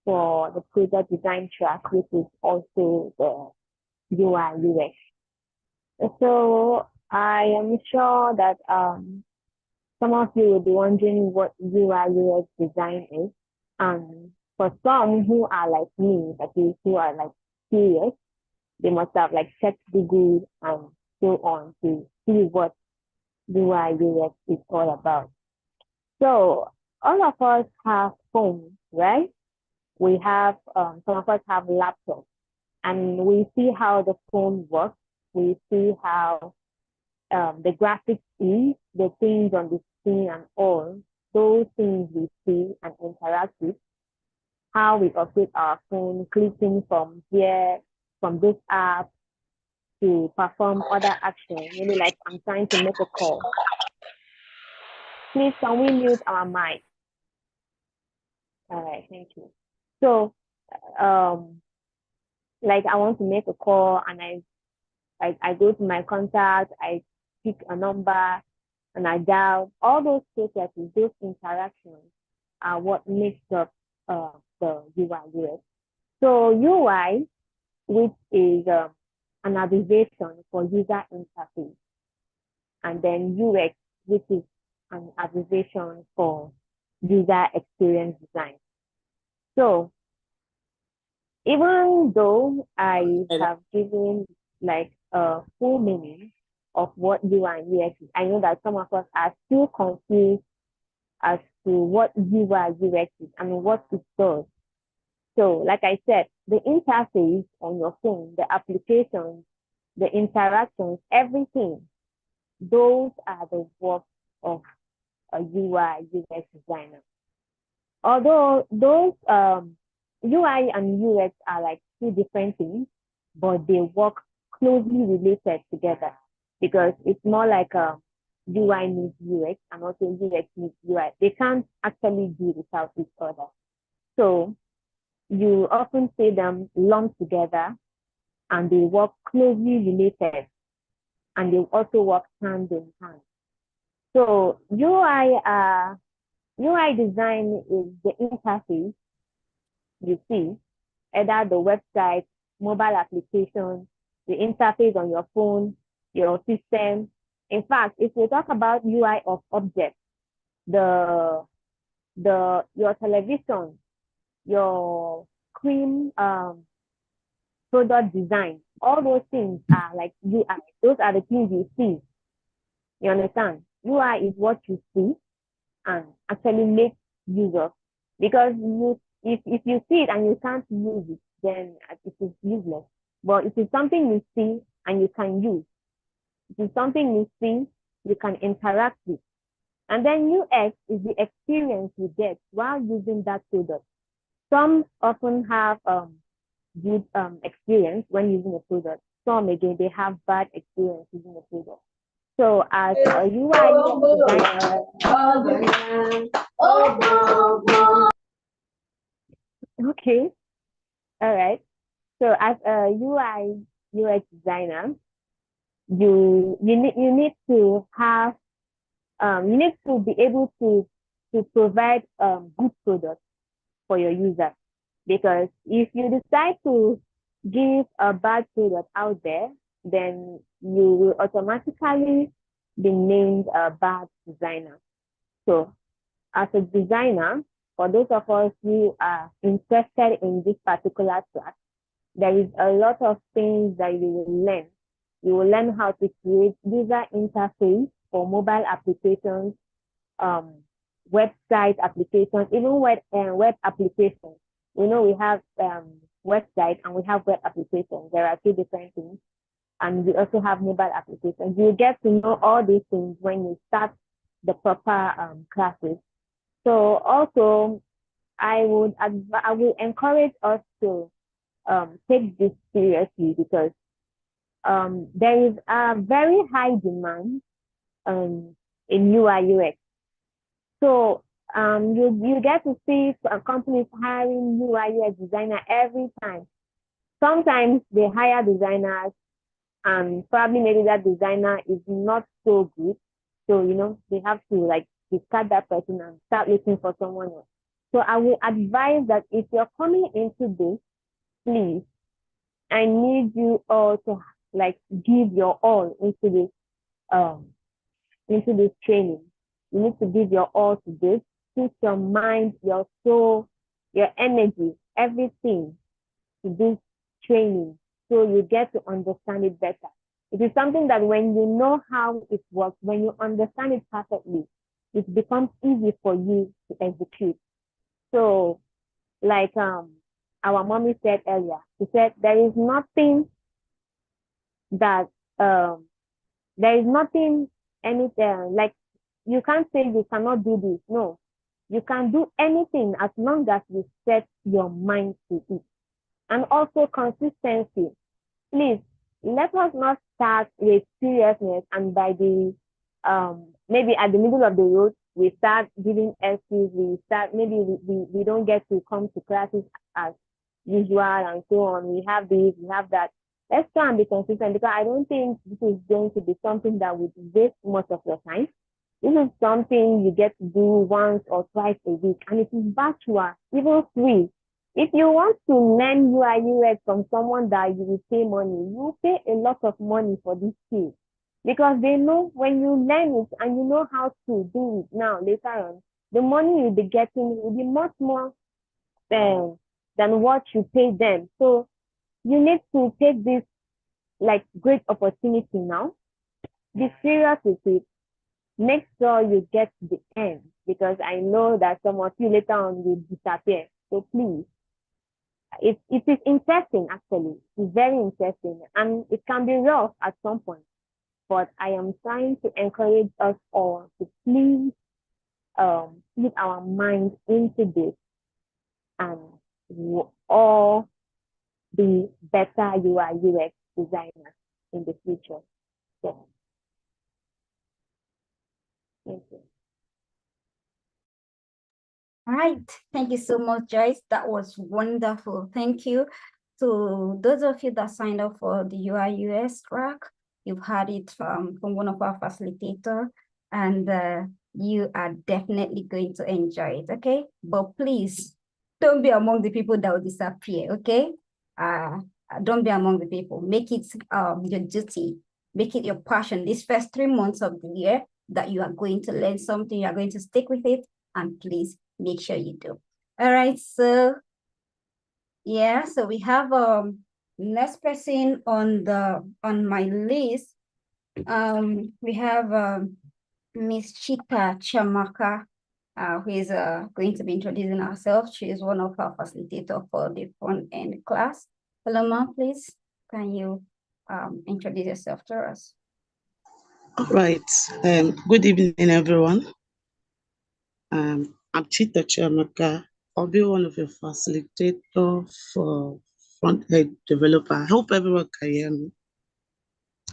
for the project design track, which is also the UI UX. So I am sure that some of you will be wondering what UI UX design is. And for some who are like me, that is, who are like serious, they must have like checked Google and so on to see what UI UX is all about. So all of us have phones, right? We have, some of us have laptops, and we see how the phone works. We see how the graphics is, the things on the screen and all, those things we see and interact with, how we operate our phone, clicking from here, from this app to perform other actions. Maybe like I'm trying to make a call. Please, can we mute our mic? All right, thank you. So, like I want to make a call and I go to my contact, I pick a number and I dial. All those processes, those interactions are what makes up the UI UX. So UI, which is an abbreviation for user interface, and then UX, which is an abbreviation for user experience design. So even though I have given like a full meaning of what UI and UX is, I know that some of us are still confused as to what UI UX is and what it does. So like I said, the interface on your phone, the applications, the interactions, everything, those are the work of a UI UX designer. Although those UI and UX are like two different things, but they work closely related together because it's more like a UI needs UX and also UX needs UI. They can't actually do without each other. So you often see them lumped together and they work closely related and they also work hand in hand. So UI design is the interface you see, either the website, mobile application, the interface on your phone, your system. In fact, if we talk about UI of objects, your television, your screen product design, all those things are like UI. Those are the things you see. You understand? UI is what you see and actually make use of. Because if you see it and you can't use it, then it is useless. But it is something you see and you can use. It is something you see, you can interact with. And then UX is the experience you get while using that product. Some often have good experience when using a product. Some again, they have bad experience using a product. So as a UI designer, okay, all right. So as a UI UX designer, you need to have you need to be able to provide good products for your users. Because if you decide to give a bad product out there, then you will automatically be named a bad designer. So as a designer, for those of us who are interested in this particular track, there is a lot of things that you will learn. You will learn how to create user interface for mobile applications, website applications, even web applications. We know we have website and we have web applications. There are two different things. And we also have mobile applications. You get to know all these things when you start the proper classes. So also, I will encourage us to take this seriously because there is a very high demand in UI UX. So you get to see companies hiring UI UX designer every time. Sometimes they hire designers and probably maybe that designer is not so good. So, they have to like discard that person and start looking for someone else. So I will advise that if you're coming into this, please, I need you all to like give your all into this training. You need to give your all to this. Put your mind, your soul, your energy, everything to this training so you get to understand it better. It is something that when you know how it works, when you understand it perfectly, it becomes easy for you to execute. So like our mommy said earlier, she said there is nothing anything like you can't say you cannot do this. No, you can do anything as long as you set your mind to it. And also consistency. Please, let us not start with seriousness and by the maybe at the middle of the road we start giving excuses. We don't get to come to classes as usual and so on. We have this, we have that. Let's try and be consistent because I don't think this is going to be something that would waste much of your time. This is something you get to do once or twice a week, and it is virtual, even free. If you want to learn UI UX from someone that you will pay money, you pay a lot of money for this skill because they know when you learn it and you know how to do it now, later on, the money you'll be getting will be much more than what you pay them. So you need to take this like great opportunity now. Be serious with it. Make sure you get to the end because I know that some of you later on will disappear. So please, it is interesting actually. It's very interesting and it can be rough at some point. But I am trying to encourage us all to please put our mind into this and we'll all be better UI UX designers. in the future. Yes. Thank you. All right, thank you so much, Joyce. That was wonderful. Thank you to those of you that signed up for the UI UX track. You've had it from one of our facilitators, and you are definitely going to enjoy it, okay? But please, don't be among the people that will disappear, okay? Don't be among the people. Make it your duty. Make it your passion. These first 3 months of the year that you are going to learn something, you are going to stick with it, and please make sure you do. All right, so yeah, so we have next person on my list. We have Miss Chika Chamaka, who is going to be introducing herself. She is one of our facilitators for the front end class. Hello, ma'am, please. Can you introduce yourself to us? All right. Good evening, everyone. I'm Chita Chiamaka. I'll be one of your facilitators for front-end developer. I hope everyone can hear me.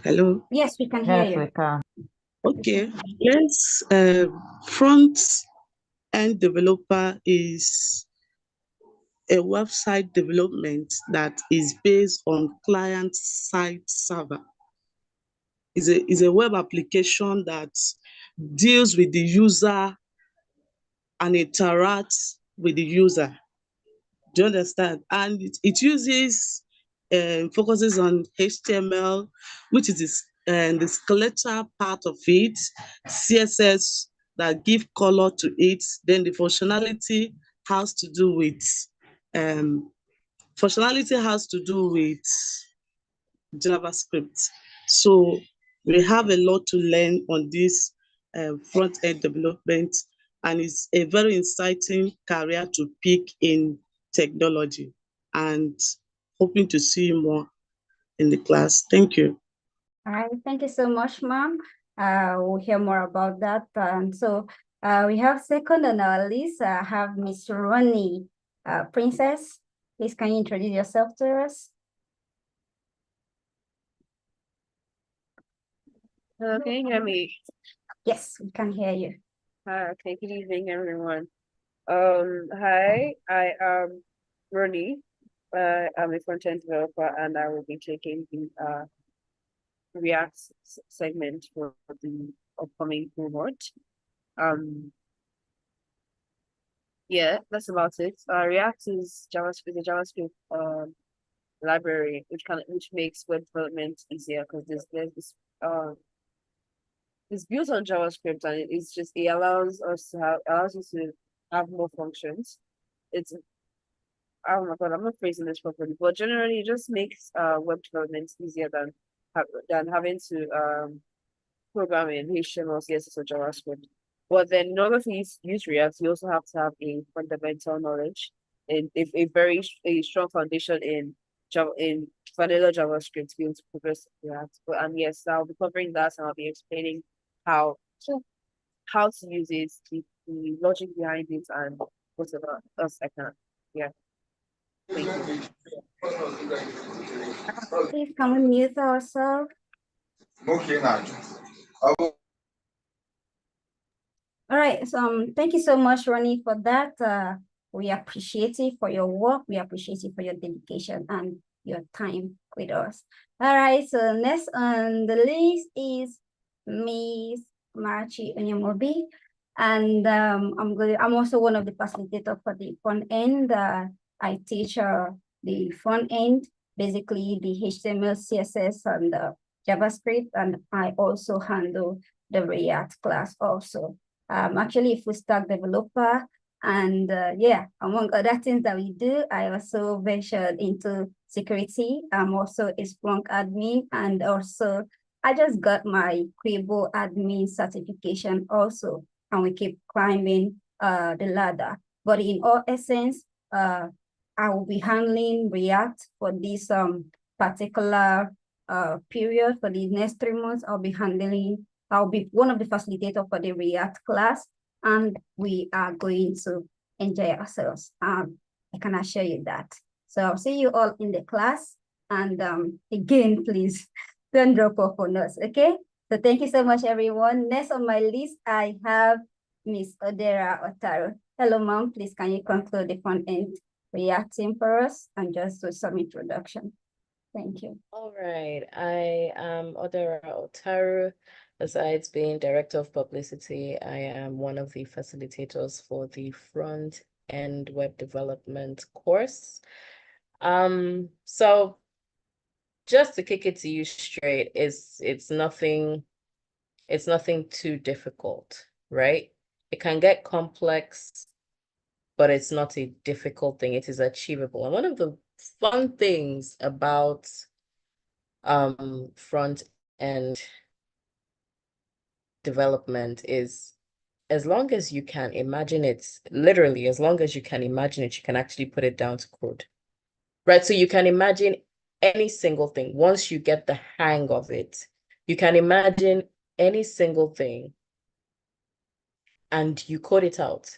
Hello? Yes, we can hear you. We can. Okay. Yes, front-end developer is a website development that is based on client-side server. Is a web application that deals with the user and interacts with the user. Do you understand? And it uses, focuses on HTML, which is the skeletal part of it, CSS that give color to it. Then the functionality has to do with JavaScript. So we have a lot to learn on this front-end development, and it's a very exciting career to pick in technology, and hoping to see you more in the class. Thank you. All right, thank you so much, ma'am. We'll hear more about that. And so we have second on our list, I have Miss Ronnie Princess. Please, can you introduce yourself to us? Can you hear me? Yes, we can hear you. Okay, good evening, everyone. Hi, I am Ronnie. I'm a front-end developer, and I will be taking the React segment for the upcoming cohort. Yeah, that's about it. React is a JavaScript library which makes web development easier, because there's this it's built on JavaScript, and it allows you to have more functions. Oh my God, I'm not phrasing this properly, but generally it just makes web development easier than having to program in HTML, CSS, or JavaScript. But then in order to use React, you also have to have a fundamental knowledge and a strong foundation in vanilla JavaScript to be able to progress React. And yes, I'll be covering that, and I'll be explaining how to use it, the logic behind it, and whatever else I can. Yeah. Thank you. Please, can we mute ourselves? Okay, now. All right, so thank you so much, Ronnie, for that. We appreciate it for your work. We appreciate it for your dedication and your time with us. All right, so next on the list is Miss Marchi Onyemobi, and I'm also one of the facilitators for the front end. I teach the front end, basically the HTML, CSS, and the JavaScript, and I also handle the React class also. Actually a full stack developer, and yeah, among other things that we do, I also ventured into security. I'm also a Splunk admin, and also I just got my Quibo admin certification also, and we keep climbing the ladder. But in all essence, I will be handling React for this particular period. For the next 3 months, I'll be one of the facilitators for the React class, and we are going to enjoy ourselves. I can assure you that. So I'll see you all in the class. And again, please Don't drop off on us, okay? So thank you so much, everyone. Next on my list, I have Miss Odera Otaro. Hello, ma'am. Please, can you conclude the front end reacting for us and just do some introduction? Thank you. All right. I am Odera Otaro. Besides being Director of Publicity, I am one of the facilitators for the front end web development course. So just to kick it to you straight, it's nothing too difficult, right? It can get complex, but it's not a difficult thing. It is achievable. And one of the fun things about front end development is, as long as you can imagine it, literally, as long as you can imagine it, you can actually put it down to code, right? So you can imagine any single thing. Once you get the hang of it, you can imagine any single thing and you code it out.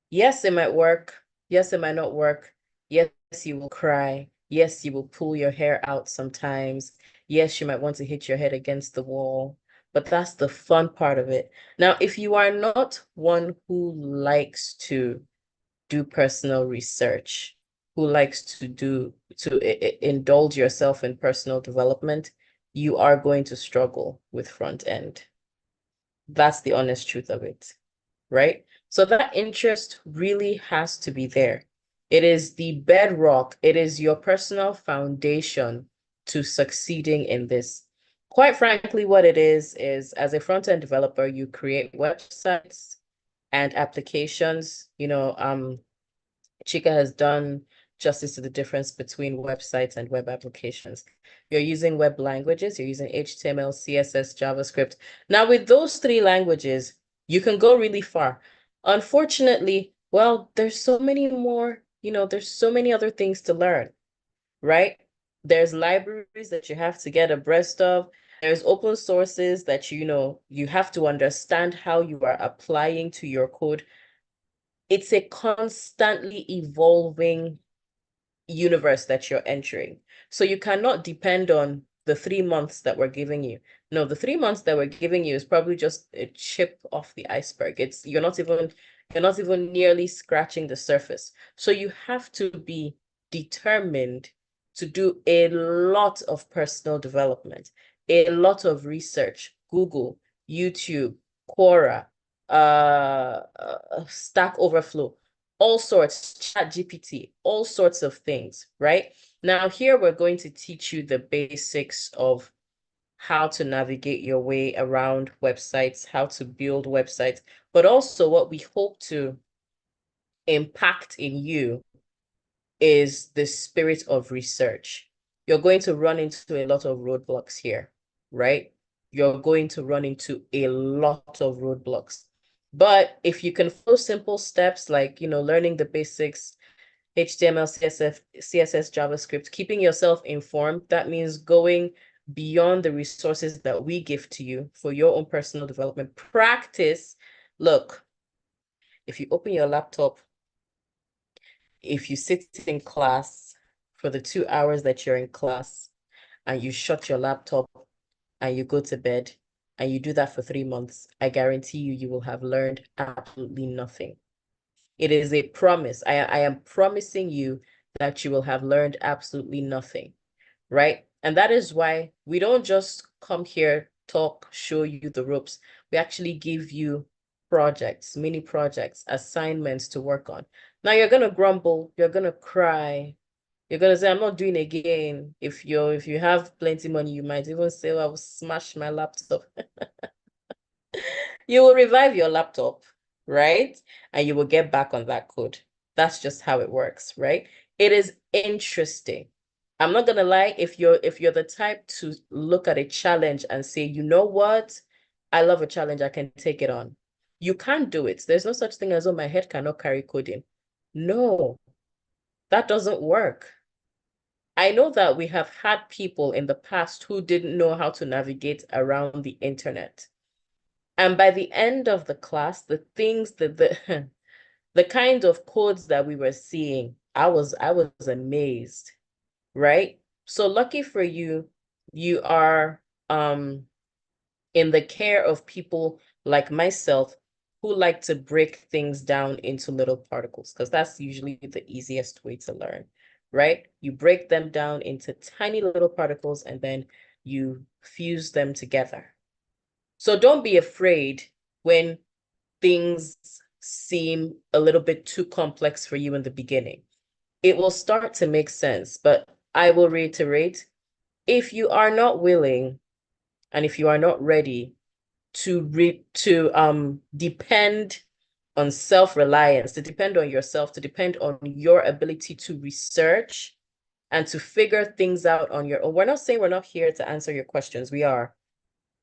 Yes, it might work. Yes, it might not work. Yes, you will cry. Yes, you will pull your hair out sometimes. Yes, you might want to hit your head against the wall, but that's the fun part of it. Now, if you are not one who likes to do personal research, who likes to indulge yourself in personal development, you are going to struggle with front end. That's the honest truth of it, right? So that interest really has to be there. It is the bedrock. It is your personal foundation to succeeding in this. Quite frankly, what it is as a front-end developer, you create websites and applications. Chika has done justice to the difference between websites and web applications. You're using web languages, you're using HTML, CSS, JavaScript. Now, with those three languages, you can go really far. Unfortunately, well, there's so many more, there's so many other things to learn, right? There's libraries that you have to get abreast of. There's open sources that, you have to understand how you are applying to your code. It's a constantly evolving universe that you're entering. So you cannot depend on the 3 months that we're giving you. No, the 3 months that we're giving you is probably just a chip off the iceberg. You're not even nearly scratching the surface. So you have to be determined to do a lot of personal development, a lot of research, Google, YouTube, Quora, Stack Overflow, all sorts, ChatGPT, all sorts of things, right? Now, here we're going to teach you the basics of how to navigate your way around websites, how to build websites, but also what we hope to impact in you is the spirit of research. You're going to run into a lot of roadblocks here, right? You're going to run into a lot of roadblocks. But if you can follow simple steps like, learning the basics, HTML, CSS, JavaScript, keeping yourself informed, that means going beyond the resources that we give to you for your own personal development. Practice. Look, if you open your laptop, if you sit in class for the 2 hours that you're in class and you shut your laptop and you go to bed and you do that for 3 months, I guarantee you will have learned absolutely nothing. It is a promise. I am promising you that you will have learned absolutely nothing, right? And that is why we don't just come here, talk, show you the ropes. We actually give you projects, mini projects, assignments to work on. Now you're going to grumble, you're going to cry, you're going to say, I'm not doing again. If you have plenty money, you might even say, I will smash my laptop. You will revive your laptop, right? And you will get back on that code. That's just how it works, right? It is interesting. I'm not gonna lie, if you're the type to look at a challenge and say, you know what? I love a challenge, I can take it on. You can't do it. There's no such thing as, oh, my head cannot carry coding. No, that doesn't work. I know that we have had people in the past who didn't know how to navigate around the internet. And by the end of the class, the things that the kind of codes that we were seeing, I was amazed, right? So lucky for you, you are in the care of people like myself who like to break things down into little particles, because that's usually the easiest way to learn, right? You break them down into tiny little particles and then you fuse them together. So don't be afraid when things seem a little bit too complex for you in the beginning. It will start to make sense, but I will reiterate, if you are not willing and if you are not ready to depend on self-reliance, to depend on yourself, to depend on your ability to research and to figure things out on your own. We're not saying we're not here to answer your questions. We are.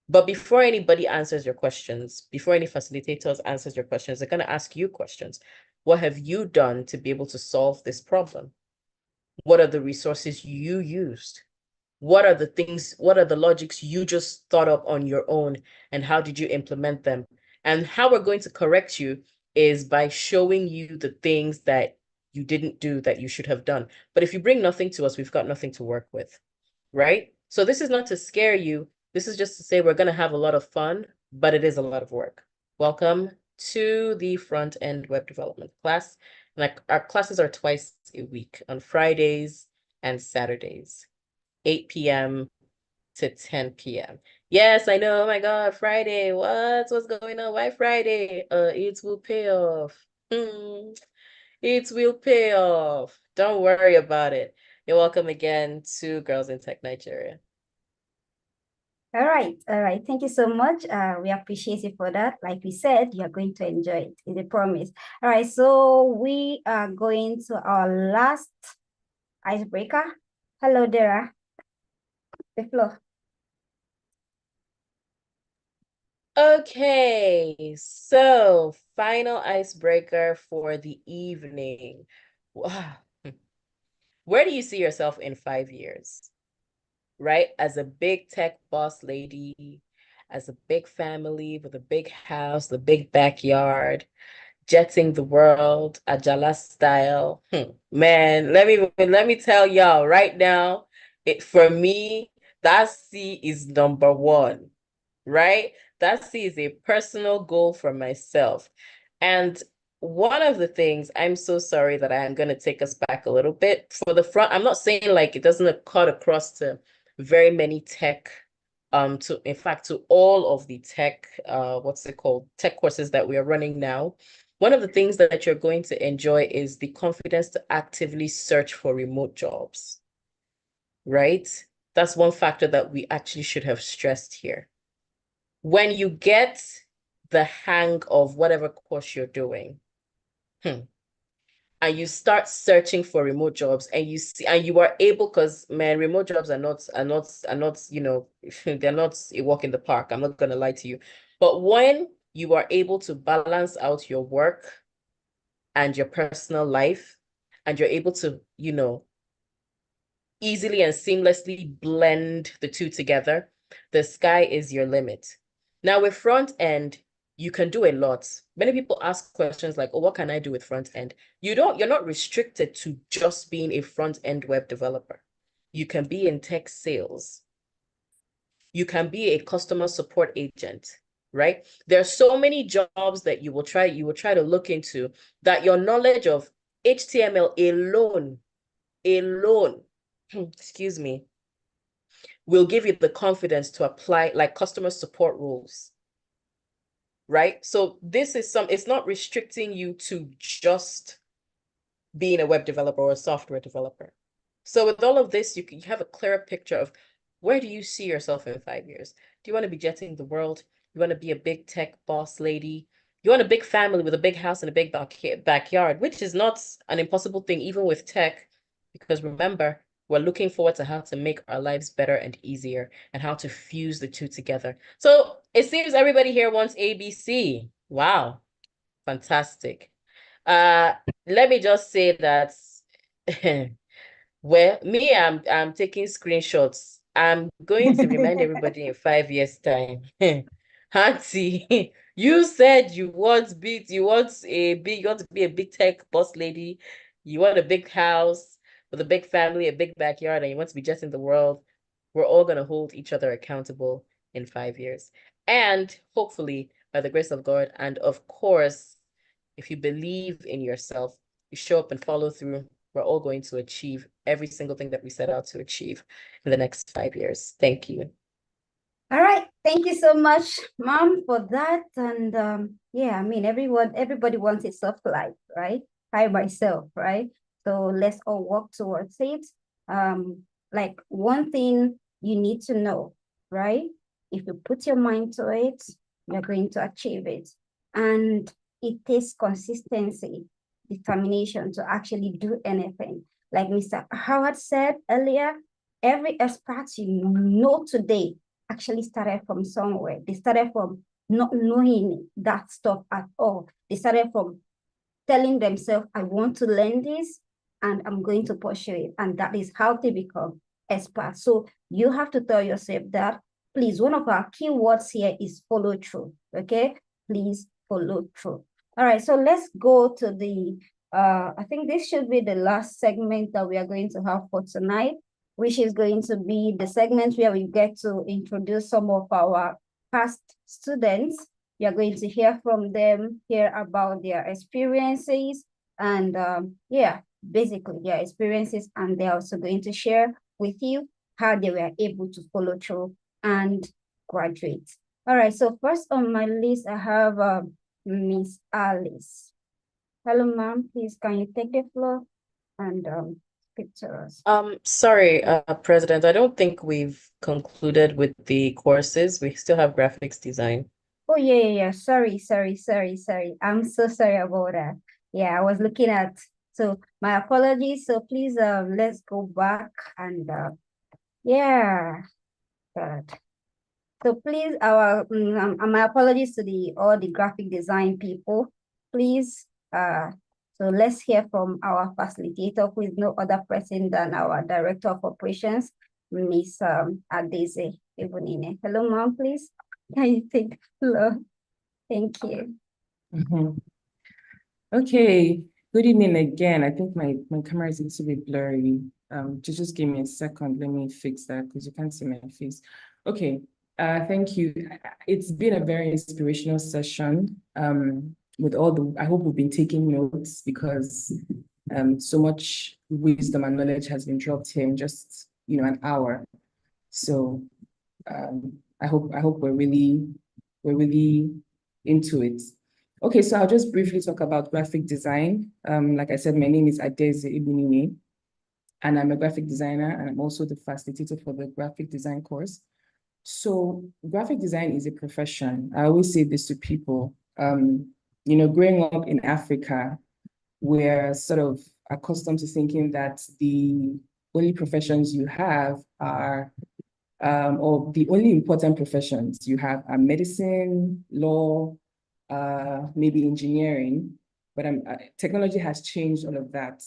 But before anybody answers your questions, before any facilitators answers your questions, they're going to ask you questions. What have you done to be able to solve this problem? What are the resources you used? What are the things, what are the logics you just thought up on your own, and how did you implement them? And how we're going to correct you is by showing you the things that you didn't do that you should have done. But if you bring nothing to us, we've got nothing to work with, right? So this is not to scare you. This is just to say we're going to have a lot of fun, but it is a lot of work. Welcome to the front-end web development class. Like, our classes are twice a week, on Fridays and Saturdays, 8 p.m. to 10 p.m. Yes, I know. Oh my God, Friday. What's going on? Why Friday? It will pay off. It will pay off. Don't worry about it. You're welcome again to GirlsInTech Nigeria. All right. Thank you so much. We appreciate it for that. Like we said, you're going to enjoy it. It's a promise. All right. So we are going to our last icebreaker. Hello, Dara. The floor. Okay, so final icebreaker for the evening. Where do you see yourself in 5 years? Right? As a big tech boss lady, as a big family with a big house, the big backyard, jetting the world, Ajala style. Man, let me tell y'all right now, for me, that C is number one, right? That C is a personal goal for myself. And one of the things, I'm so sorry that I am going to take us back a little bit. For the front, I'm not saying like it doesn't cut across to very many tech, in fact, to all of the tech, tech courses that we are running now. One of the things that you're going to enjoy is the confidence to actively search for remote jobs, right? That's one factor that we actually should have stressed here. When you get the hang of whatever course you're doing, and you start searching for remote jobs, and you see, and you are able, because man, remote jobs are not, you know, they're not a walk in the park. I'm not gonna lie to you. But when you are able to balance out your work and your personal life, and you're able to, you know, easily and seamlessly blend the two together, the sky is your limit. Now with front end, you can do a lot. Many people ask questions like, oh, what can I do with front end? You're not restricted to just being a front end web developer. You can be in tech sales. You can be a customer support agent, right? There are so many jobs that you will try to look into that your knowledge of HTML alone, excuse me, will give you the confidence to apply like customer support roles, right? So this is it's not restricting you to just being a web developer or a software developer. So with all of this, you have a clearer picture of where do you see yourself in 5 years? Do you want to be jetting the world? You want to be a big tech boss lady? You want a big family with a big house and a big backyard, which is not an impossible thing, even with tech, because remember, we're looking forward to how to make our lives better and easier and how to fuse the two together. So it seems everybody here wants ABC. Wow, fantastic. Let me just say that well, me, I'm taking screenshots. I'm going to remind everybody in 5 years' time. Auntie, you said you want to be a big tech boss lady. You want a big house with a big family, a big backyard, and you want to be jetting the world. we're all going to hold each other accountable in 5 years. And hopefully, by the grace of God, and of course, if you believe in yourself, you show up and follow through, we're all going to achieve every single thing that we set out to achieve in the next 5 years. Thank you. All right, thank you so much, Mom, for that. And yeah, I mean, everybody wants a soft life, right? I myself, right? So let's all work towards it. Like one thing you need to know, right? If you put your mind to it, you're going to achieve it. And it takes consistency, determination to actually do anything. Like Mr. Howard said earlier, every expert you know today actually started from somewhere. They started from not knowing that stuff at all. They started from telling themselves, I want to learn this and I'm going to pursue it. And that is how they become experts. So you have to tell yourself that, please, one of our key words here is follow through, okay? Please follow through. All right, so let's go to the, I think this should be the last segment that we are going to have for tonight, which is going to be the segment where we get to introduce some of our past students. We are going to hear from them, hear about their experiences, and yeah, basically their experiences, and they're also going to share with you how they were able to follow through and graduate. All right, so first on my list, I have Miss Alice. Hello, ma'am, please can you take the floor and speak to us? Sorry, President, I don't think we've concluded with the courses. We still have graphics design. Oh, yeah. Sorry. I'm so sorry about that. Yeah, I was looking at, so my apologies. So please, let's go back and, yeah, good. So please, my apologies to all the graphic design people. Please, so let's hear from our facilitator, who is no other person than our Director of Operations, Miss Adeze Ebonine. Hello, ma'am, please. Can you take the floor? Thank you. Okay, good evening again. I think my camera is a little bit blurry. Just give me a second. Let me fix that because you can't see my face. Okay, thank you. It's been a very inspirational session. With I hope we've been taking notes because so much wisdom and knowledge has been dropped here in just an hour. So I hope we're really into it. Okay, so I'll just briefly talk about graphic design. Like I said, my name is Adeze Ebonine, and I'm a graphic designer, and I'm also the facilitator for the graphic design course. So graphic design is a profession. I always say this to people. Growing up in Africa, we're sort of accustomed to thinking that the only professions you have are or the only important professions you have are medicine, law, maybe engineering, but technology has changed all of that.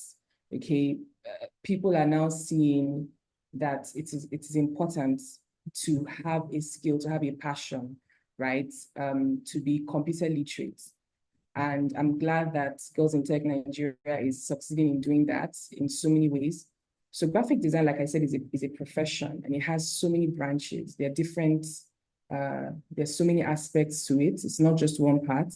Okay, people are now seeing that it is important to have a skill, to have a passion, right? To be computer literate. And I'm glad that GirlsInTech Nigeria is succeeding in doing that in so many ways. So graphic design, like I said, is a profession, and it has so many branches. There are different, there's so many aspects to it. It's not just one part.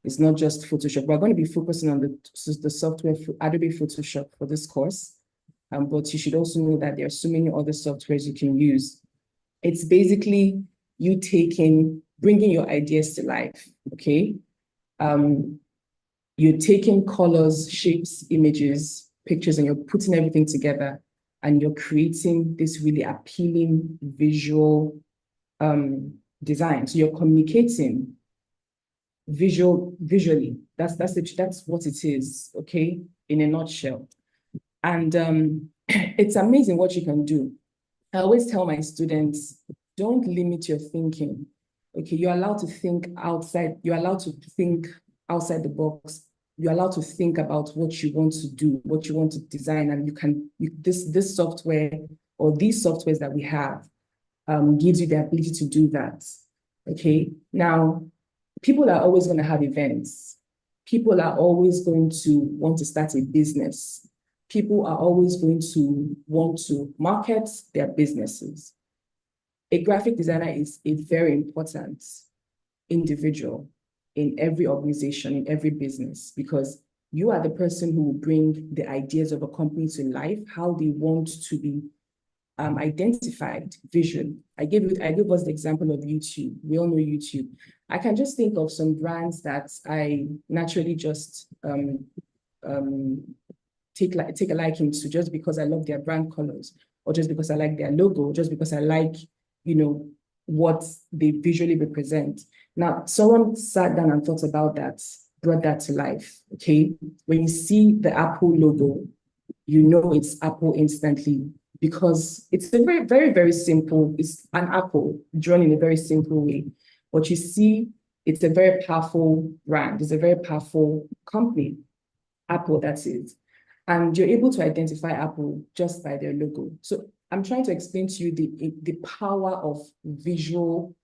It's not just Photoshop. We're going to be focusing on the software for Adobe Photoshop for this course. But you should also know that there are so many other softwares you can use. It's basically you bringing your ideas to life, okay? You're taking colors, shapes, images, pictures, and you're putting everything together, and you're creating this really appealing visual design. So you're communicating visually. That's what it is, okay, in a nutshell. And it's amazing what you can do. I always tell my students, don't limit your thinking. Okay, you're allowed to think outside. You're allowed to think outside the box. You're allowed to think about what you want to do, what you want to design, and this software or these softwares that we have gives you the ability to do that. Okay, now people are always going to have events. People are always going to want to start a business. People are always going to want to market their businesses. a graphic designer is a very important individual in every organization, in every business, because you are the person who will bring the ideas of a company to life, how they want to be identified, vision. I gave us the example of YouTube. We all know YouTube. I can just think of some brands that I naturally just take a liking to, just because I love their brand colors, or just because I like their logo, just because I like, what they visually represent. Now, someone sat down and thought about that, brought that to life, okay? When you see the Apple logo, you know it's Apple instantly, because it's a very, very, very simple, it's an apple drawn in a very simple way. But you see, it's a very powerful brand, it's a very powerful company, Apple, that's it. And you're able to identify Apple just by their logo. So I'm trying to explain to you the power of visual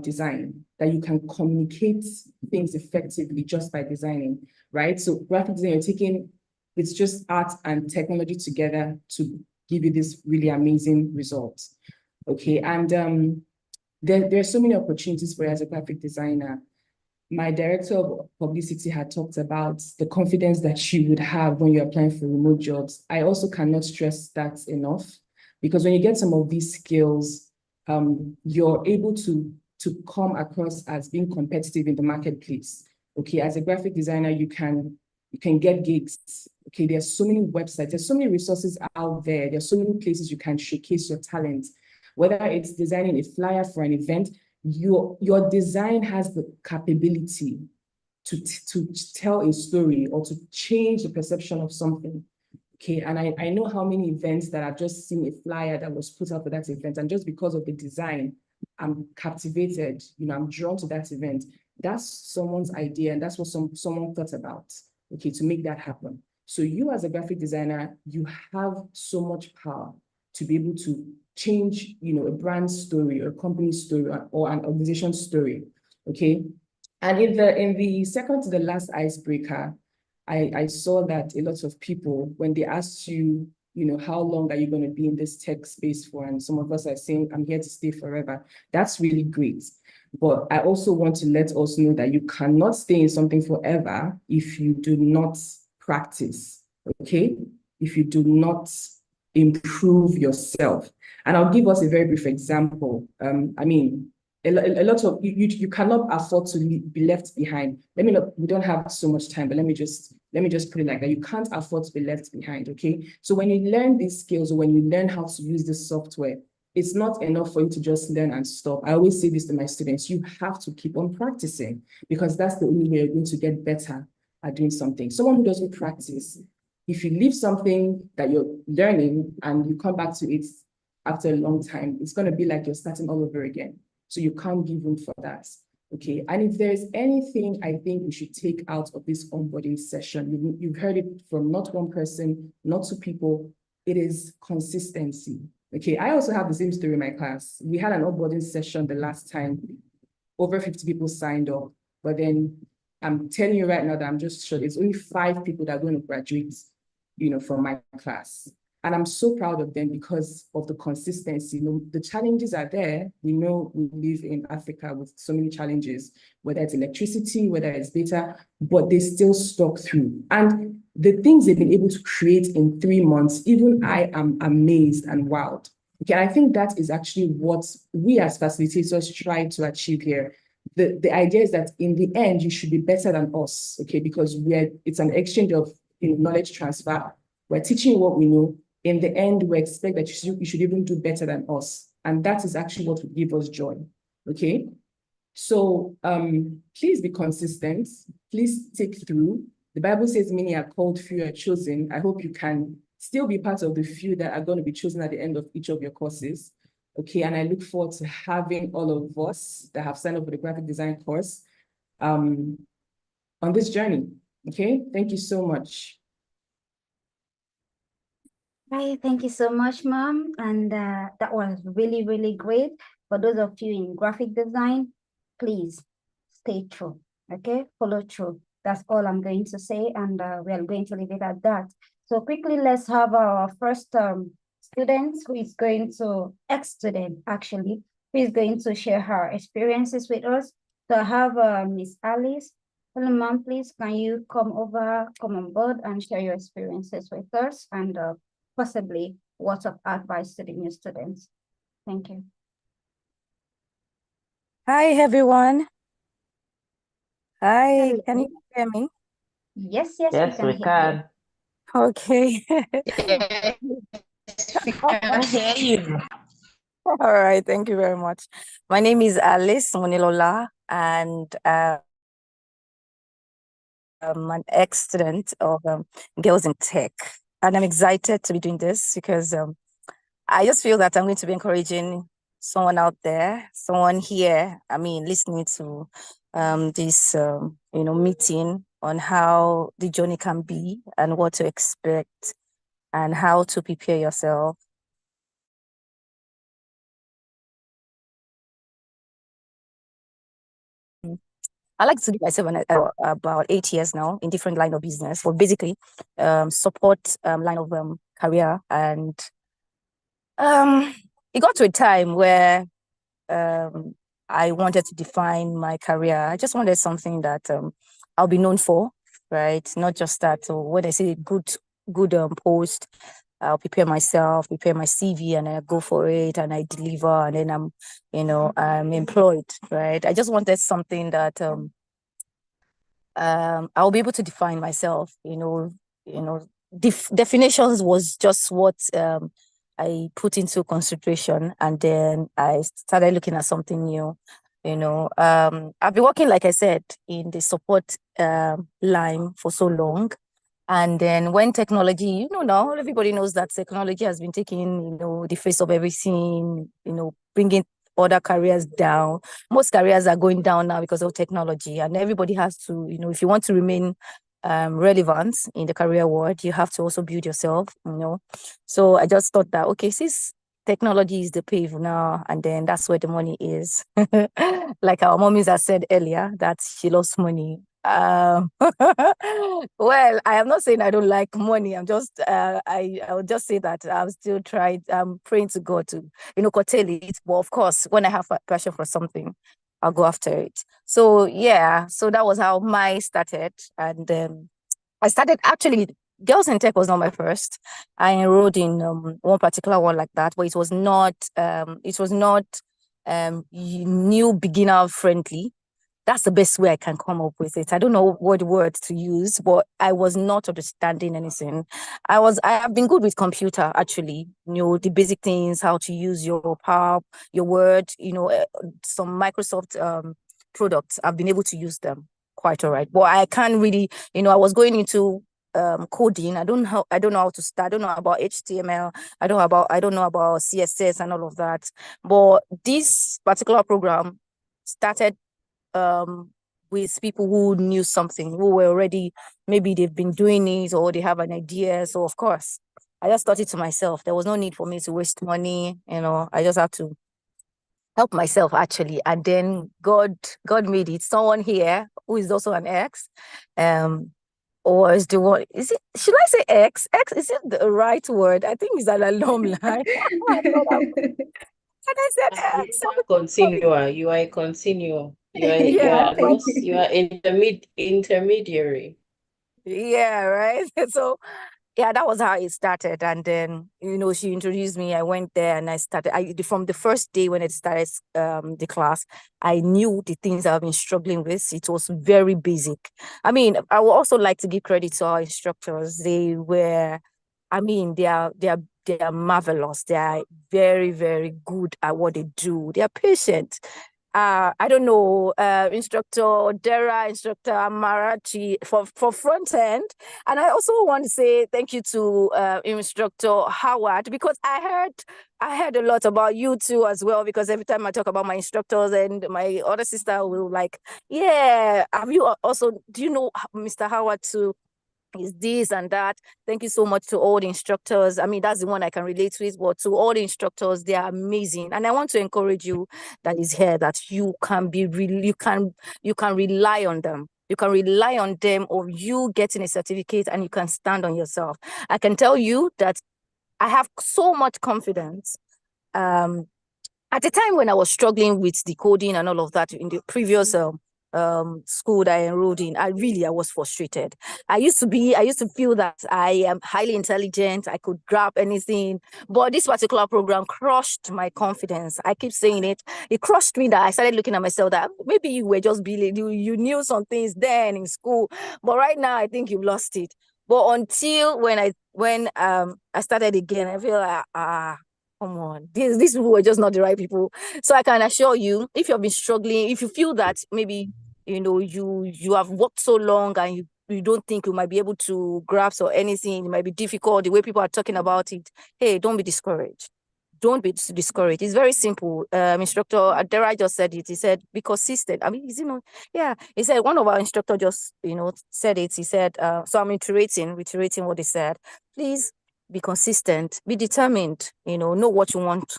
design, that you can communicate things effectively just by designing, right? So graphic design, it's just art and technology together to give you this really amazing results. Okay, and there are so many opportunities for you as a graphic designer. My director of publicity had talked about the confidence that you would have when you're applying for remote jobs. I also cannot stress that enough, because when you get some of these skills, you're able to come across as being competitive in the marketplace. Okay, as a graphic designer, you can get gigs. Okay, there's so many websites, there's so many resources out there, there's so many places you can showcase your talent, whether it's designing a flyer for an event. Your design has the capability to tell a story or to change the perception of something. Okay, and I know how many events that I've just seen a flyer that was put out for that event, and just because of the design, I'm captivated, I'm drawn to that event. That's someone's idea, and that's what someone thought about, okay, to make that happen. So you as a graphic designer, you have so much power to be able to change, a brand story or a company story or an organization story, okay? And in the second to the last icebreaker, I saw that a lot of people, when they asked you, how long are you going to be in this tech space for? And some of us are saying, I'm here to stay forever. That's really great. But I also want to let us know that you cannot stay in something forever if you do not practice, okay? If you do not improve yourself. And I'll give us a very brief example. A lot of you cannot afford to be left behind. We don't have so much time, but let me just put it like that. You can't afford to be left behind, okay? So when you learn these skills, or when you learn how to use this software, it's not enough for you to just learn and stop. I always say this to my students, you have to keep on practicing, because that's the only way you're going to get better at doing something. Someone who doesn't practice, if you leave something that you're learning and you come back to it after a long time, it's going to be like you're starting all over again. So you can't give room for that, okay? And if there's anything I think we should take out of this onboarding session, you've heard it from not one person, not two people, it is consistency, okay? I also have the same story in my class. We had an onboarding session the last time, over 50 people signed up, but then I'm telling you right now that I'm just sure it's only 5 people that are going to graduate, from my class. And I'm so proud of them because of the consistency. The challenges are there. We know we live in Africa with so many challenges, whether it's electricity, whether it's data, but they still stuck through. And the things they've been able to create in 3 months, even I am amazed and wowed. Okay, I think that is actually what we as facilitators try to achieve here. The idea is that in the end, you should be better than us, okay? Because it's an exchange of knowledge transfer. We're teaching what we know. In the end, we expect that you should even do better than us. And that is actually what will give us joy, okay? So please be consistent. Please take through. The Bible says many are called, few are chosen. I hope you can still be part of the few that are going to be chosen at the end of each of your courses, okay? And I look forward to having all of us that have signed up for the graphic design course on this journey, okay? Thank you so much. Hi, thank you so much, Mom. And that was really, really great. For those of you in graphic design, please stay true, okay? Follow through. That's all I'm going to say, and we are going to leave it at that. So quickly, let's have our first student who is going to, ex-student actually, who is going to share her experiences with us. So I have Miss Alice. Hello, ma'am, please, can you come on board and share your experiences with us and possibly words of advice to the new students? Thank you. Hi, everyone. Hi, Hello. can you hear me? Yes, we Yes, can we hear can. Okay. Yes, we can hear you. All right, thank you very much. My name is Alice Monilola, and I'm an ex-student of Girls in Tech. And I'm excited to be doing this because I just feel that I'm going to be encouraging someone out there, someone here, listening to this, meeting on how the journey can be and what to expect and how to prepare yourself. I like to give myself about 8 years now in different line of business, but basically support line of career. And it got to a time where I wanted to define my career. I just wanted something that I'll be known for, right? Not just that. So when I say good post, I'll prepare myself, prepare my CV, and I go for it, and I deliver, and then I'm employed, right? I just wanted something that I'll be able to define myself. Definitions was just what I put into consideration, and then I started looking at something new. I've been working, like I said, in the support line for so long. And then when technology, now everybody knows that technology has been taking, the face of everything, bringing other careers down. Most careers are going down now because of technology, and everybody has to, if you want to remain relevant in the career world, you have to also build yourself, So I just thought that, okay, since technology is the pave now, and then that's where the money is. Like our mommies have said earlier, that she lost money. Well, I am not saying I don't like money. I'm just I would just say that I'm still trying. I'm praying to God to curtail it. But of course, when I have a passion for something, I'll go after it. So yeah, so that was how mine started, and I started actually. Girls in Tech was not my first. I enrolled in one particular one like that, but it was not new beginner friendly. That's the best way I can come up with it. I don't know what word to use, but I was not understanding anything. I have been good with computer, actually, the basic things, how to use your Power, your Word, some Microsoft products. I've been able to use them quite all right. But I can't really, I was going into coding. I don't know how to start. I don't know about HTML. I don't know about CSS and all of that. But this particular program started with people who knew something, who were already, maybe they've been doing it or they have an idea. So of course, I just thought it to myself. There was no need for me to waste money. I just have to help myself actually. And then God made it. Someone here who is also an ex, or is the one, should I say ex? Ex, is it the right word? I think it's an alumni. And I said ex. Continua. You are a continuum. You are Yeah. you are intermediary. Yeah, right. So yeah, that was how it started. And then, she introduced me. I went there and I started. From the first day when it started the class, I knew the things I've been struggling with. It was very basic. I would also like to give credit to our instructors. They were, they are marvelous. They are very, very good at what they do. They are patient. I don't know, instructor Dara, instructor Amarachi for front end. And I also want to say thank you to instructor Howard, because I heard a lot about you too as well, because every time I talk about my instructors, and my other sister will like, yeah, do you know Mr. Howard too? Is this and that. Thank you so much to all the instructors. That's the one I can relate with, but to all the instructors, they are amazing. And I want to encourage you that is here, that you can rely on them. You can rely on them, or you getting a certificate, and you can stand on yourself. I can tell you that I have so much confidence. at the time when I was struggling with the coding and all of that in the previous school that I enrolled in, I was frustrated. I used to feel that I am highly intelligent, I could grab anything, but this particular program crushed my confidence. I keep saying it. It crushed me that I started looking at myself that maybe you were just being, you knew some things then in school, but right now I think you've lost it. But until when I started again, I feel like, come on, these people were just not the right people. So I can assure you, if you've been struggling, if you feel that maybe, you have worked so long and you don't think you might be able to grasp or anything, it might be difficult, the way people are talking about it, hey, don't be discouraged. Don't be discouraged. It's very simple. Instructor Adera just said it. He said, be consistent. I mean, yeah. He said, one of our instructors just, said it. He said, so I'm reiterating what he said. Please be consistent, be determined, know what you want,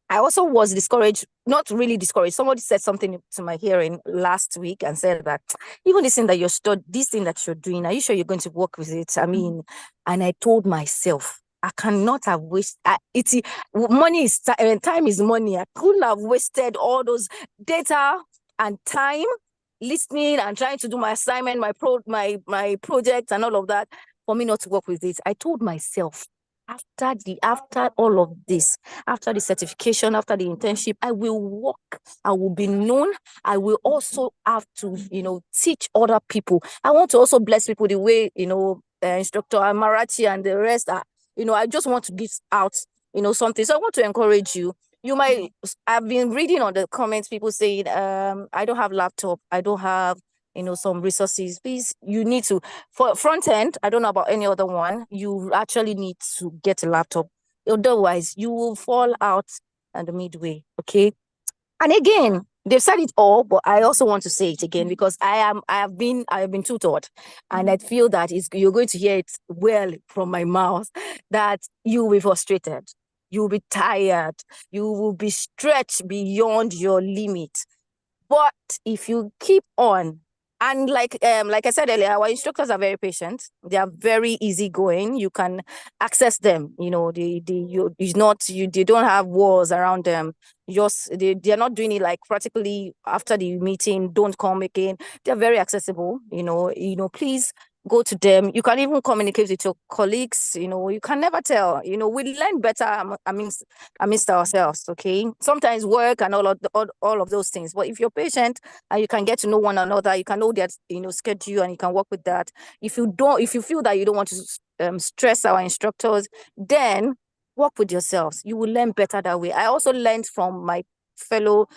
I also was discouraged, not really discouraged. Somebody said something to my hearing last week and said that even this thing that this thing that you're doing, are you sure you're going to work with it? I mean, and I told myself, I cannot have wasted money is time is money. I couldn't have wasted all those data and time listening and trying to do my assignment, my project and all of that for me not to work with it. I told myself, after all of this, after the certification, after the internship, I will work, I will be known, I will also have to, teach other people. I want to also bless people the way, Instructor Amarachi and the rest are, I just want to give out, something. So I want to encourage you. I've been reading on the comments, people saying, I don't have laptop, I don't have some resources. Please, you need to, for front end, I don't know about any other one, you actually need to get a laptop. Otherwise, you will fall out at the midway, okay? And again, they've said it all, but I also want to say it again because I have been tutored, and I feel that you're going to hear it well from my mouth that you will be frustrated, you will be tired, you will be stretched beyond your limit. But if you keep on, and like I said earlier, our instructors are very patient. They are very easygoing. You can access them. They don't have walls around them. They are not doing it like practically after the meeting, don't come again. They're very accessible. Please go to them. You can even communicate with your colleagues. You can never tell. We learn better amidst ourselves. Okay, sometimes work and all of those things. But if you're patient and you can get to know one another, you can know their schedule and you can work with that. If you feel that you don't want to stress our instructors, then work with yourselves. You will learn better that way. I also learned from my fellow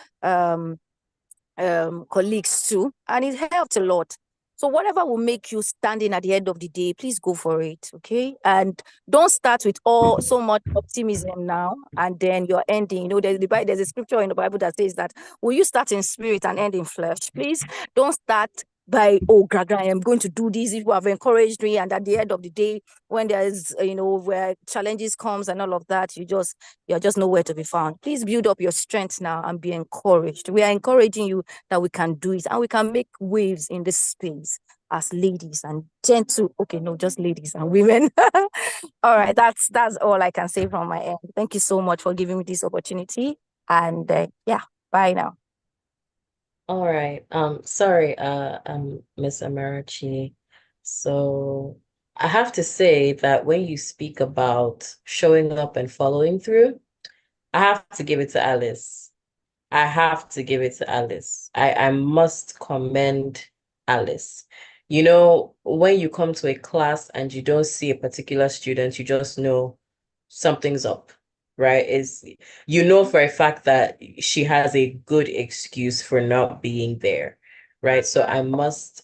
colleagues too, and it helped a lot. So whatever will make you standing at the end of the day, please go for it, okay? And don't start with so much optimism now, and then you're ending. There's a scripture in the Bible that says that, will you start in spirit and end in flesh? Please don't start by, Gaga, I am going to do this. If you have encouraged me, and at the end of the day, when there's, where challenges comes and all of that, you're just nowhere to be found. Please build up your strength now and be encouraged. We are encouraging you that we can do it and we can make waves in this space as ladies and just ladies and women. All right, that's all I can say from my end. Thank you so much for giving me this opportunity. And bye now. All right. Sorry, Miss Amarachi. So I have to say that when you speak about showing up and following through, I have to give it to Alice. I must commend Alice. When you come to a class and you don't see a particular student, you just know something's up, right? For a fact that she has a good excuse for not being there, right? So I must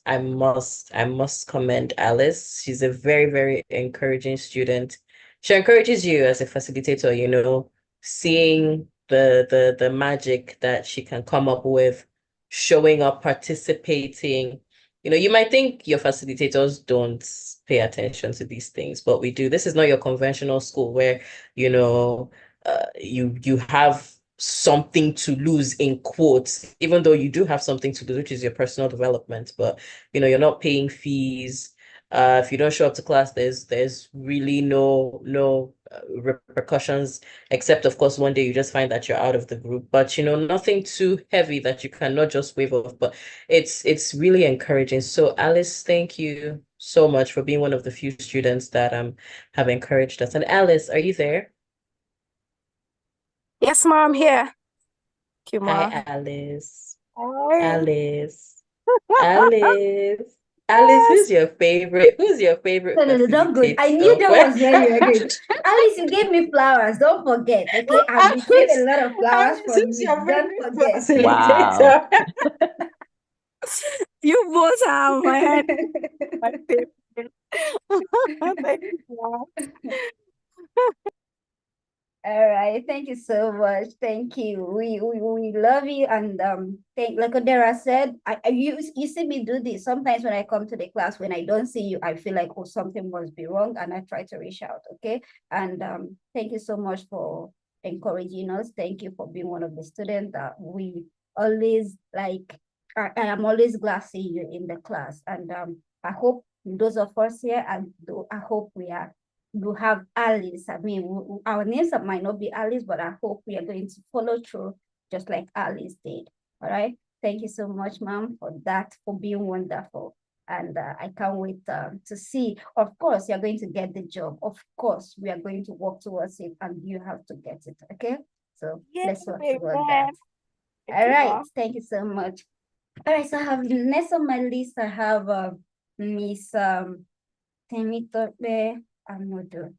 commend Alice. She's a very, very encouraging student. She encourages you as a facilitator, seeing the magic that she can come up with, showing up, participating. You might think your facilitators don't pay attention to these things, but we do. This is not your conventional school where, you have something to lose in quotes, even though you do have something to lose, which is your personal development, but, you're not paying fees. If you don't show up to class, there's really no repercussions, except of course one day you just find that you're out of the group. But nothing too heavy that you cannot just wave off. But it's really encouraging. So Alice, thank you so much for being one of the few students that have encouraged us. And Alice, are you there? Yes, ma'am, here. Thank you, Hi, ma'am. Alice. Hi. Alice. Alice. Alice, who's your favorite? Who's your favorite No, don't go. I knew facilitator? that was where you were going. Alice, you gave me flowers. Don't forget, okay? I've received a lot of flowers Alice, from who's you. your Don't favorite forget. Wow. facilitator? You both have my head. My favorite. Thank you, ma'am. All right, thank you so much. Thank you. We love you, and thank, like Odera said, you see me do this sometimes when I come to the class. When I don't see you, I feel like, oh, something must be wrong, and I try to reach out. Okay, and thank you so much for encouraging us. Thank you for being one of the students that we always like. I am always glad seeing you in the class, and I hope those of us here, and I hope you have Alice. I mean, our names might not be Alice, but I hope we are going to follow through just like Alice did. All right. Thank you so much, ma'am, for that, for being wonderful. And I can't wait to see. Of course, you're going to get the job. Of course, we are going to work towards it, and you have to get it. Okay. So let's work towards that. All right. Thank you so much. All right. So I have next on my list, I have Miss Temitope Amodo.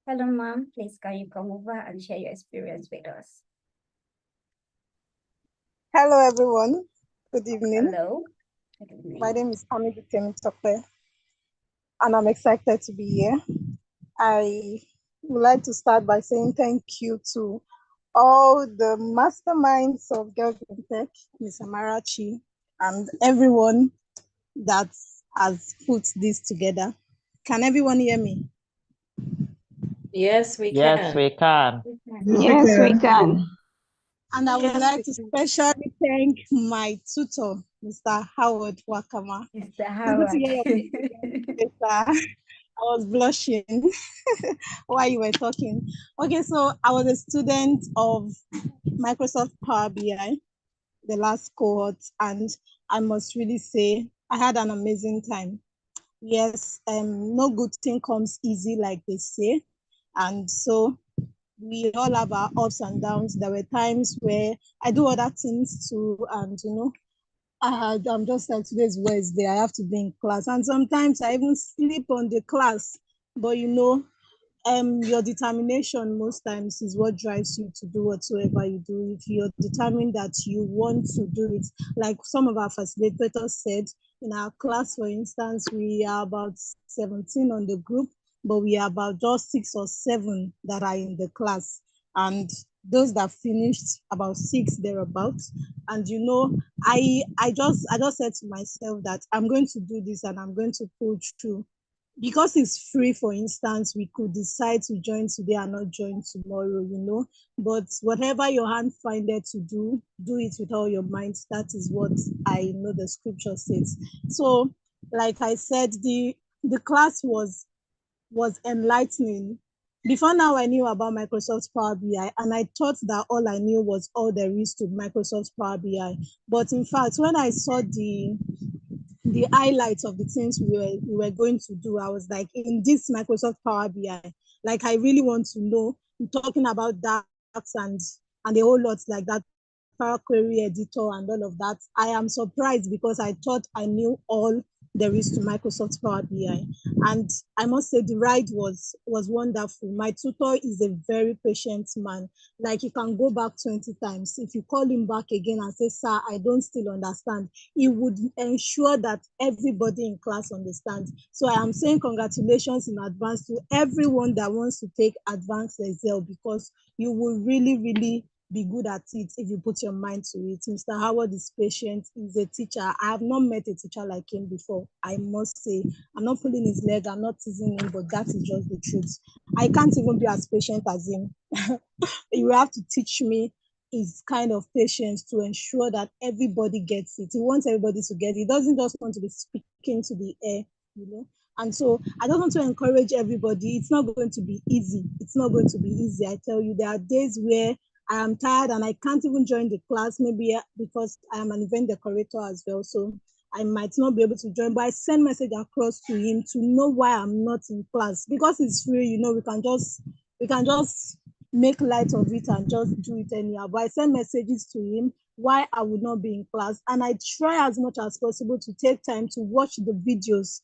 Hello, ma'am. Please, can you come over and share your experience with us? Hello, everyone. Good evening. Hello. Good evening. My name is Amidi Temitope, and I'm excited to be here. I would like to start by saying thank you to all the masterminds of GirlsInTech, Ms. Amarachi, and everyone that has put this together. Can everyone hear me? Yes, we Yes, can. we can. Yes, we can. And I would like to specially thank my tutor, Mr. Howard Wakama. Mr. Good to hear Howard. your voice, sir. I was blushing while you were talking. Okay, so I was a student of Microsoft Power BI, the last cohort, and I must really say I had an amazing time. Yes, no good thing comes easy, like they say, and so we all have our ups and downs. There were times where I do other things too, and I'm just like, today's Wednesday, I have to be in class, and sometimes I even sleep on the class. But your determination most times is what drives you to do whatsoever you do. If you're determined that you want to do it, like some of our facilitators said, in our class, for instance, we are about 17 on the group, but we are about just 6 or 7 that are in the class. And those that finished, about 6 thereabouts. And I just said to myself that I'm going to do this and I'm going to pull through. Because it's free, for instance, we could decide to join today and not join tomorrow. But whatever your hand findeth to do it with all your might. That is what I know the scripture says. So, like I said, the class was enlightening. Before now, I knew about Microsoft Power BI, and I thought that all I knew was all there is to Microsoft Power BI. But in fact, when I saw the highlights of the things we were going to do, I was like, in this Microsoft Power BI, like I really want to know. I'm talking about that and a whole lot like that, Power Query editor and all of that. I am surprised because I thought I knew all there is to Microsoft Power BI. And I must say the ride was wonderful. My tutor is a very patient man. Like, you can go back 20 times. If you call him back again and say, sir, I don't still understand, he would ensure that everybody in class understands. So I am saying congratulations in advance to everyone that wants to take advanced Excel, because you will really, really be good at it if you put your mind to it. Mr. Howard is patient. He's a teacher. I have not met a teacher like him before. I must say, I'm not pulling his leg, I'm not teasing him, but that is just the truth. I can't even be as patient as him. You have to teach me his kind of patience to ensure that everybody gets it. He wants everybody to get it. He doesn't just want to be speaking to the air, And so I just want to encourage everybody. It's not going to be easy. It's not going to be easy. I tell you, there are days where I am tired and I can't even join the class, maybe because I am an event decorator as well. So I might not be able to join, but I send message across to him to know why I'm not in class. Because it's free, you know, we can just make light of it and just do it anyhow. But I send messages to him why I would not be in class. And I try as much as possible to take time to watch the videos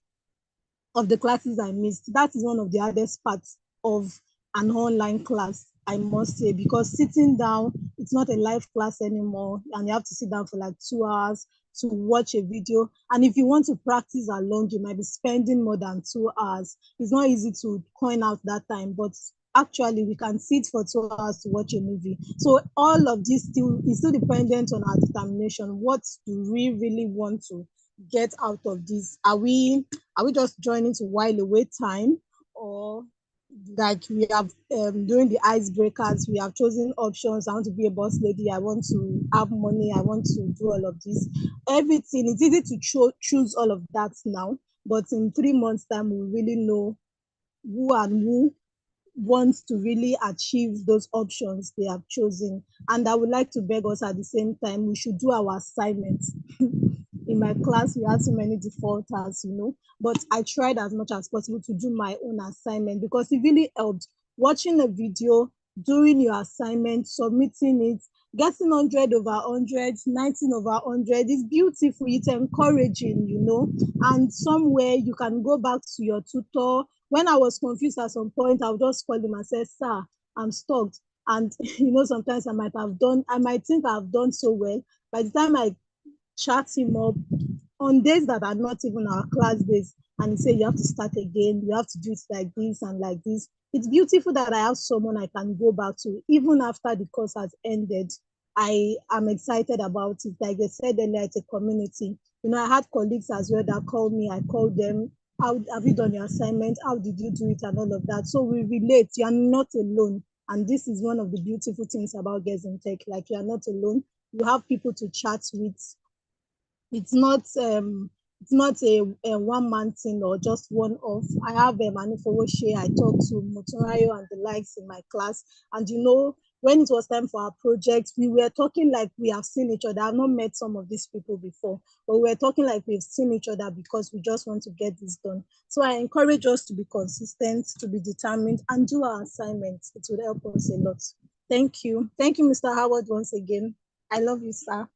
of the classes I missed. That is one of the hardest parts of an online class, I must say, because sitting down, it's not a live class anymore, and you have to sit down for like 2 hours to watch a video. And if you want to practice alone, you might be spending more than 2 hours. It's not easy to coin out that time, but actually we can sit for 2 hours to watch a movie. So all of this is still dependent on our determination. What do we really want to get out of this? Are we just joining to while away time, or like we have during the icebreakers, we have chosen options? I want to be a boss lady, I want to have money, I want to do all of this. Everything, it's easy to choose all of that now, but in 3 months time we really know who wants to really achieve those options they have chosen. And I would like to beg us at the same time, we should do our assignments. In my class, we had so many defaulters, you know, but I tried as much as possible to do my own assignment because it really helped. Watching a video, doing your assignment, submitting it, getting 100 over 100, 19 over 100 is beautiful. It's encouraging, you know, and somewhere you can go back to your tutor. When I was confused at some point, I would just call him and say, "Sir, I'm stuck." And you know, sometimes I might think I've done so well. By the time I chat him up on days that are not even our class days, and he say, "You have to start again, you have to do it like this and like this." It's beautiful that I have someone I can go back to even after the course has ended. I am excited about it. Like I said earlier, it's a community. You know, I had colleagues as well that called me. I called them, "How have you done your assignment? How did you do it?" and all of that. So we relate. You are not alone. And this is one of the beautiful things about Girls in Tech. Like, you are not alone. You have people to chat with. It's not a one-man thing or just one-off. I have Manifowoshe, I talk to Motorayo and the likes in my class. And you know, when it was time for our project, we were talking like we have seen each other. I've not met some of these people before, but we were talking like we've seen each other because we just want to get this done. So I encourage us to be consistent, to be determined, and do our assignments. It will help us a lot. Thank you. Thank you, Mr. Howard, once again. I love you, sir.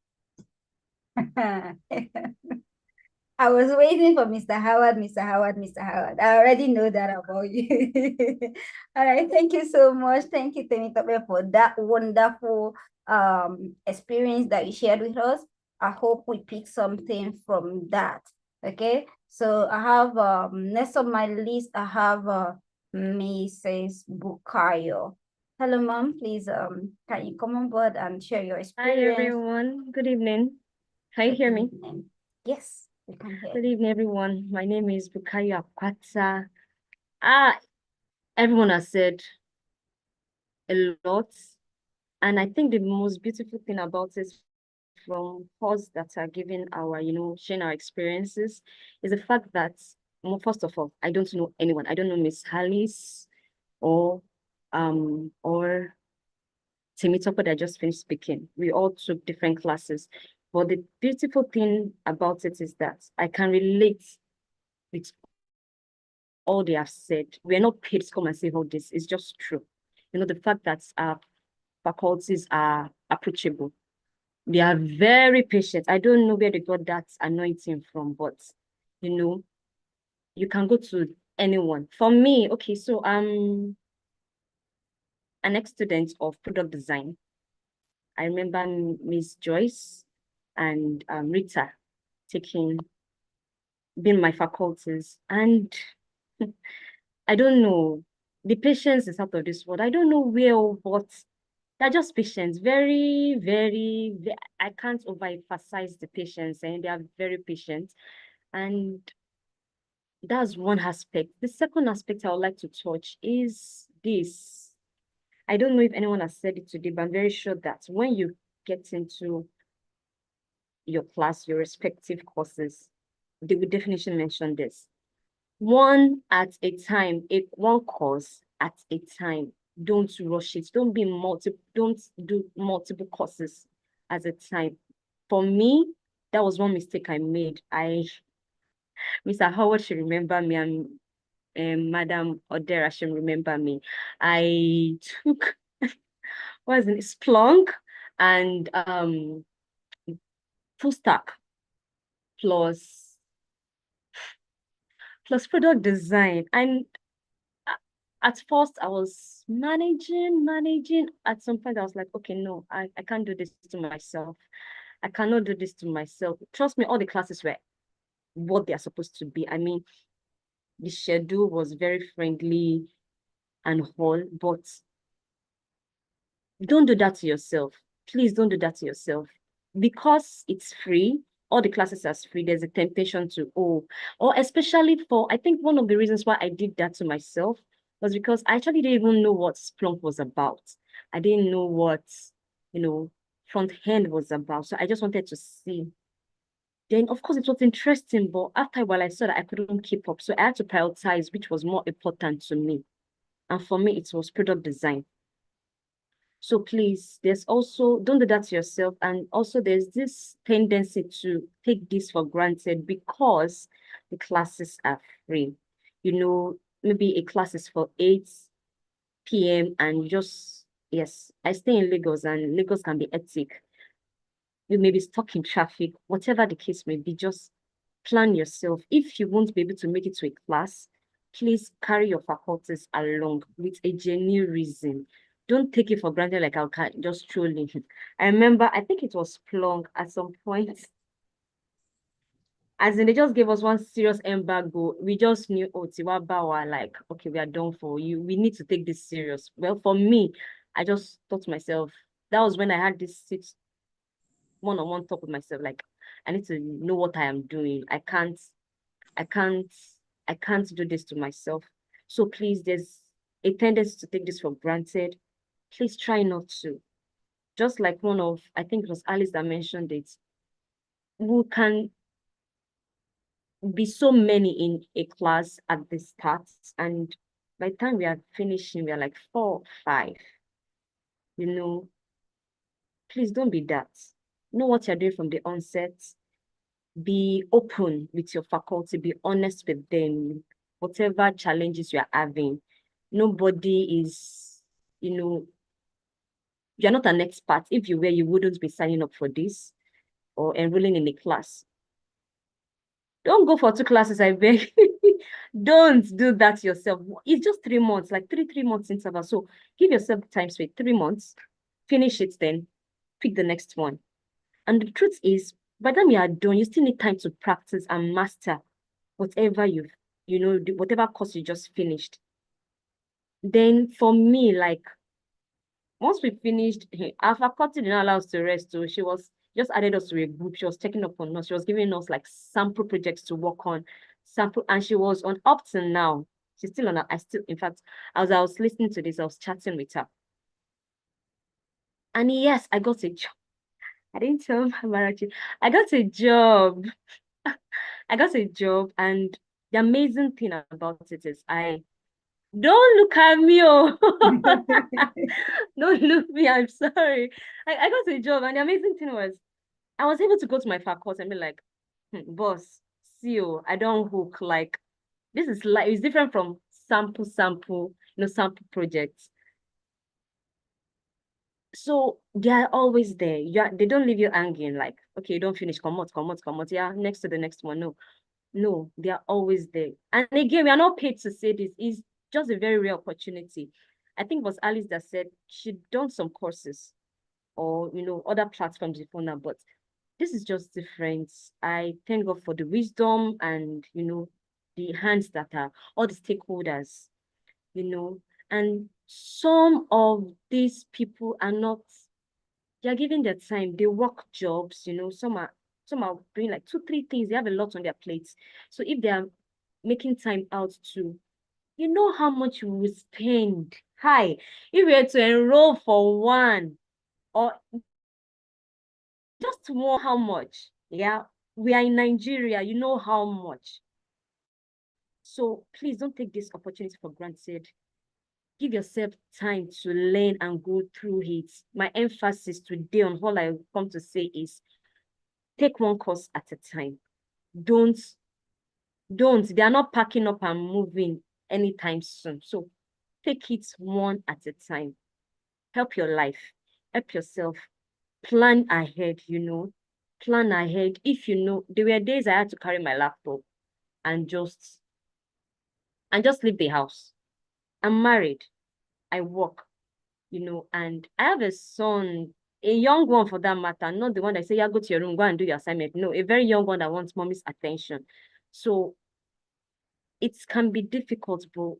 I was waiting for Mr. Howard, Mr. Howard, Mr. Howard. I already know that about you. All right, thank you so much. Thank you, Temitope, for that wonderful experience that you shared with us. I hope we pick something from that. Okay, so I have next on my list, I have Mrs. Bukayo. Hello, ma'am. Please, can you come on board and share your experience? Hi, everyone. Good evening. Can you hear me? Yes, we can hear. Good evening, everyone. My name is Bukayo Akwata. Everyone has said a lot, and I think the most beautiful thing about it from us that are giving our, sharing our experiences is the fact that, first of all, I don't know anyone. I don't know Miss Alice or Temitope that just finished speaking. We all took different classes. But the beautiful thing about it is that I can relate with all they have said. We're not paid to come and say all this. It's just true. You know, the fact that our faculties are approachable. They are very patient. I don't know where they got that anointing from, but, you can go to anyone. For me, okay, so I'm an ex-student of product design. I remember Miss Joyce and Rita being my faculties, and I don't know, the patience is out of this world. I don't know where, but they're just patients, very, very, I can't overemphasize the patience, and they are very patient. And that's one aspect. The second aspect I would like to touch is this. I don't know if anyone has said it today, but I'm very sure that when you get into your class, your respective courses, they will definitely mention this. one at a time, one course at a time. Don't rush it. Don't do multiple courses at a time. For me, that was one mistake I made. Mr. Howard should remember me, and Madam Odera should remember me. I took what is it, Splunk and full stack plus product design. And at first I was managing. At some point I was like, okay, no, I can't do this to myself. I cannot do this to myself. Trust me, all the classes were what they are supposed to be. I mean, the schedule was very friendly and all, but don't do that to yourself. Please don't do that to yourself. Because it's free, all the classes are free, there's a temptation to, or especially for, I think one of the reasons why I did that to myself was because I actually didn't even know what Splunk was about. I didn't know what, front end was about. So I just wanted to see. Then, of course, it was interesting, but after a while, I saw that I couldn't keep up. So I had to prioritize which was more important to me. And for me, it was product design. So please, there's also, don't do that to yourself. And also there's this tendency to take this for granted because the classes are free. Maybe a class is for 8 p.m. and yes, I stay in Lagos and Lagos can be hectic. You may be stuck in traffic, whatever the case may be, just plan yourself. If you won't be able to make it to a class, please carry your faculties along with a genuine reason. Don't take it for granted like I'll just trolling. I remember, I think it was Splunk at some point. As in, they just gave us one serious embargo. We just knew, oh, Tiwabawa, like, okay, we are done for you. We need to take this serious. Well, for me, I just thought to myself, that was when I had this one-on-one talk with myself, like, I need to know what I am doing. I can't do this to myself. So please, there's a tendency to take this for granted. Please try not to. Just like I think it was Alice that mentioned it. We can be so many in a class at the start, and by the time we are finishing, we are like 4, 5. Please don't be that. Know what you're doing from the onset. Be open with your faculty, be honest with them, whatever challenges you're having. Nobody is, you're not an expert. If you were, you wouldn't be signing up for this or enrolling in a class. Don't go for 2 classes, I beg. Don't do that yourself. It's just 3 months, like 3 months interval. So give yourself time to 3 months, finish it, then pick the next one. And the truth is, by the time you are done, you still need time to practice and master whatever whatever course you just finished. Then for me, like, once we finished, our faculty did not allow us to rest. So she was just added us to a group. She was taking up on us. She was giving us like sample projects to work on, and she was on up till now. She's still on. In fact, as I was listening to this, I was chatting with her. And yes, I got a job. I didn't tell Marachi. I got a job. I got a job, and the amazing thing about it is don't look at me, oh. Don't look me, I'm sorry. I got a job, and the amazing thing was I was able to go to my faculty and be like, boss, see you, I don't hook, like, this is like, it's different from sample, sample projects. So they are always there. They don't leave you hanging, like, okay, you don't finish, come out. Yeah, next to the next one. No, they are always there. And again, we are not paid to say this. It's just a very rare opportunity. I think it was Alice that said she'd done some courses or, other platforms before now, but this is just different. I thank God for the wisdom and, the hands that are all the stakeholders, and some of these people are not, they're giving their time. They work jobs, some are doing like 2, 3 things. They have a lot on their plates. So if they are making time out to, how much you will spend. Hi, if we were to enroll for one or just one, how much? Yeah, we are in Nigeria, you know how much. So please don't take this opportunity for granted. Give yourself time to learn and go through it. My emphasis today on all I come to say is take one course at a time. Don't, they are not packing up and moving anytime soon. So take it one at a time. Help your life, help yourself, plan ahead, plan ahead. If there were days I had to carry my laptop and just leave the house. I'm married, I work, and I have a son, a young one for that matter, not the one that say, yeah, go to your room, go and do your assignment. No, a very young one that wants mommy's attention. So it can be difficult, but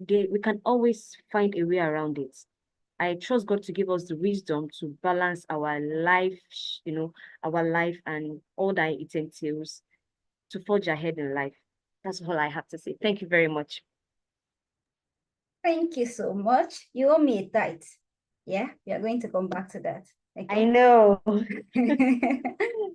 we can always find a way around it. I trust God to give us the wisdom to balance our life, our life and all that it entails to forge ahead in life. That's all I have to say. Thank you very much. Thank you so much. You owe me a tithe. Yeah, we are going to come back to that. Okay. I know. All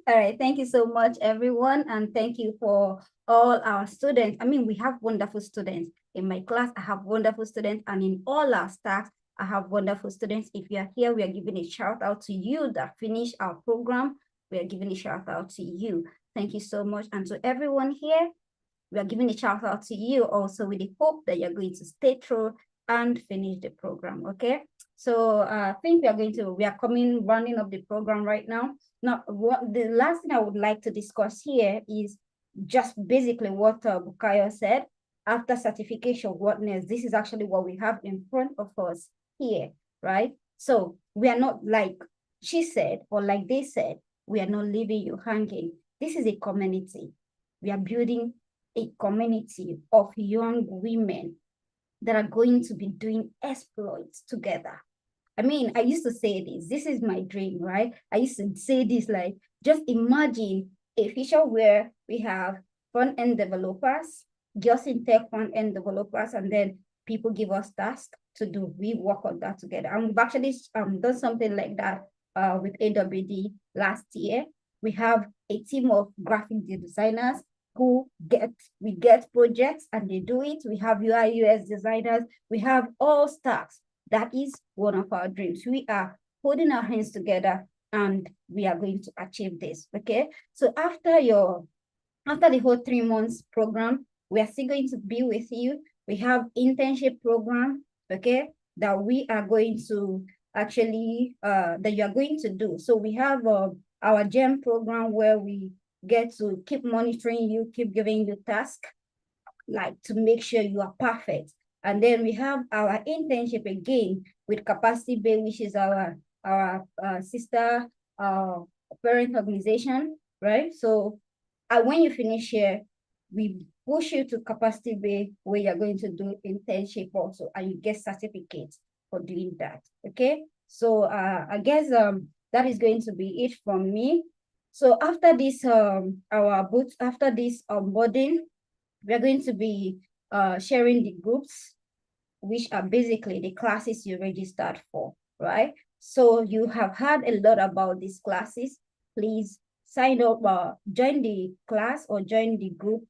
right. Thank you so much, everyone. And thank you for all our students. I mean, we have wonderful students. In my class, I have wonderful students. And in all our staff, I have wonderful students. If you are here, we are giving a shout out to you that finished our program. We are giving a shout out to you. Thank you so much. And to everyone here, we are giving a shout out to you also with the hope that you're going to stay through and finish the program, okay? So I think we are running up the program right now. Now, the last thing I would like to discuss here is just basically what Bukayo said. After certification, what next? This is actually what we have in front of us here, right? So we are not like she said, or like they said, we are not leaving you hanging. This is a community. We are building a community of young women that are going to be doing exploits together. I mean, I used to say this is my dream, right? I used to say this, like, just imagine a future where we have front-end developers, GirlsInTech front-end developers, and then people give us tasks to do. We work on that together. And we've actually done something like that with AWD last year. We have a team of graphic designers we get projects and they do it. We have UI UX designers. We have all stacks. That is one of our dreams. We are holding our hands together and we are going to achieve this, okay? So after the whole 3 months program, we are still going to be with you. We have internship program, okay, that we are going to actually, that you are going to do. So we have our GEM program where we get to keep monitoring you, keep giving you tasks, like to make sure you are perfect. And then we have our internship again with Capacity Bay, which is our sister parent organization, right? So when you finish here, we push you to Capacity Bay where you're going to do internship also, and you get certificates for doing that, okay? So I guess that is going to be it from me. So after this, after this onboarding, we're going to be sharing the groups, which are basically the classes you registered for, right? So you have heard a lot about these classes. Please sign up, join the class or join the group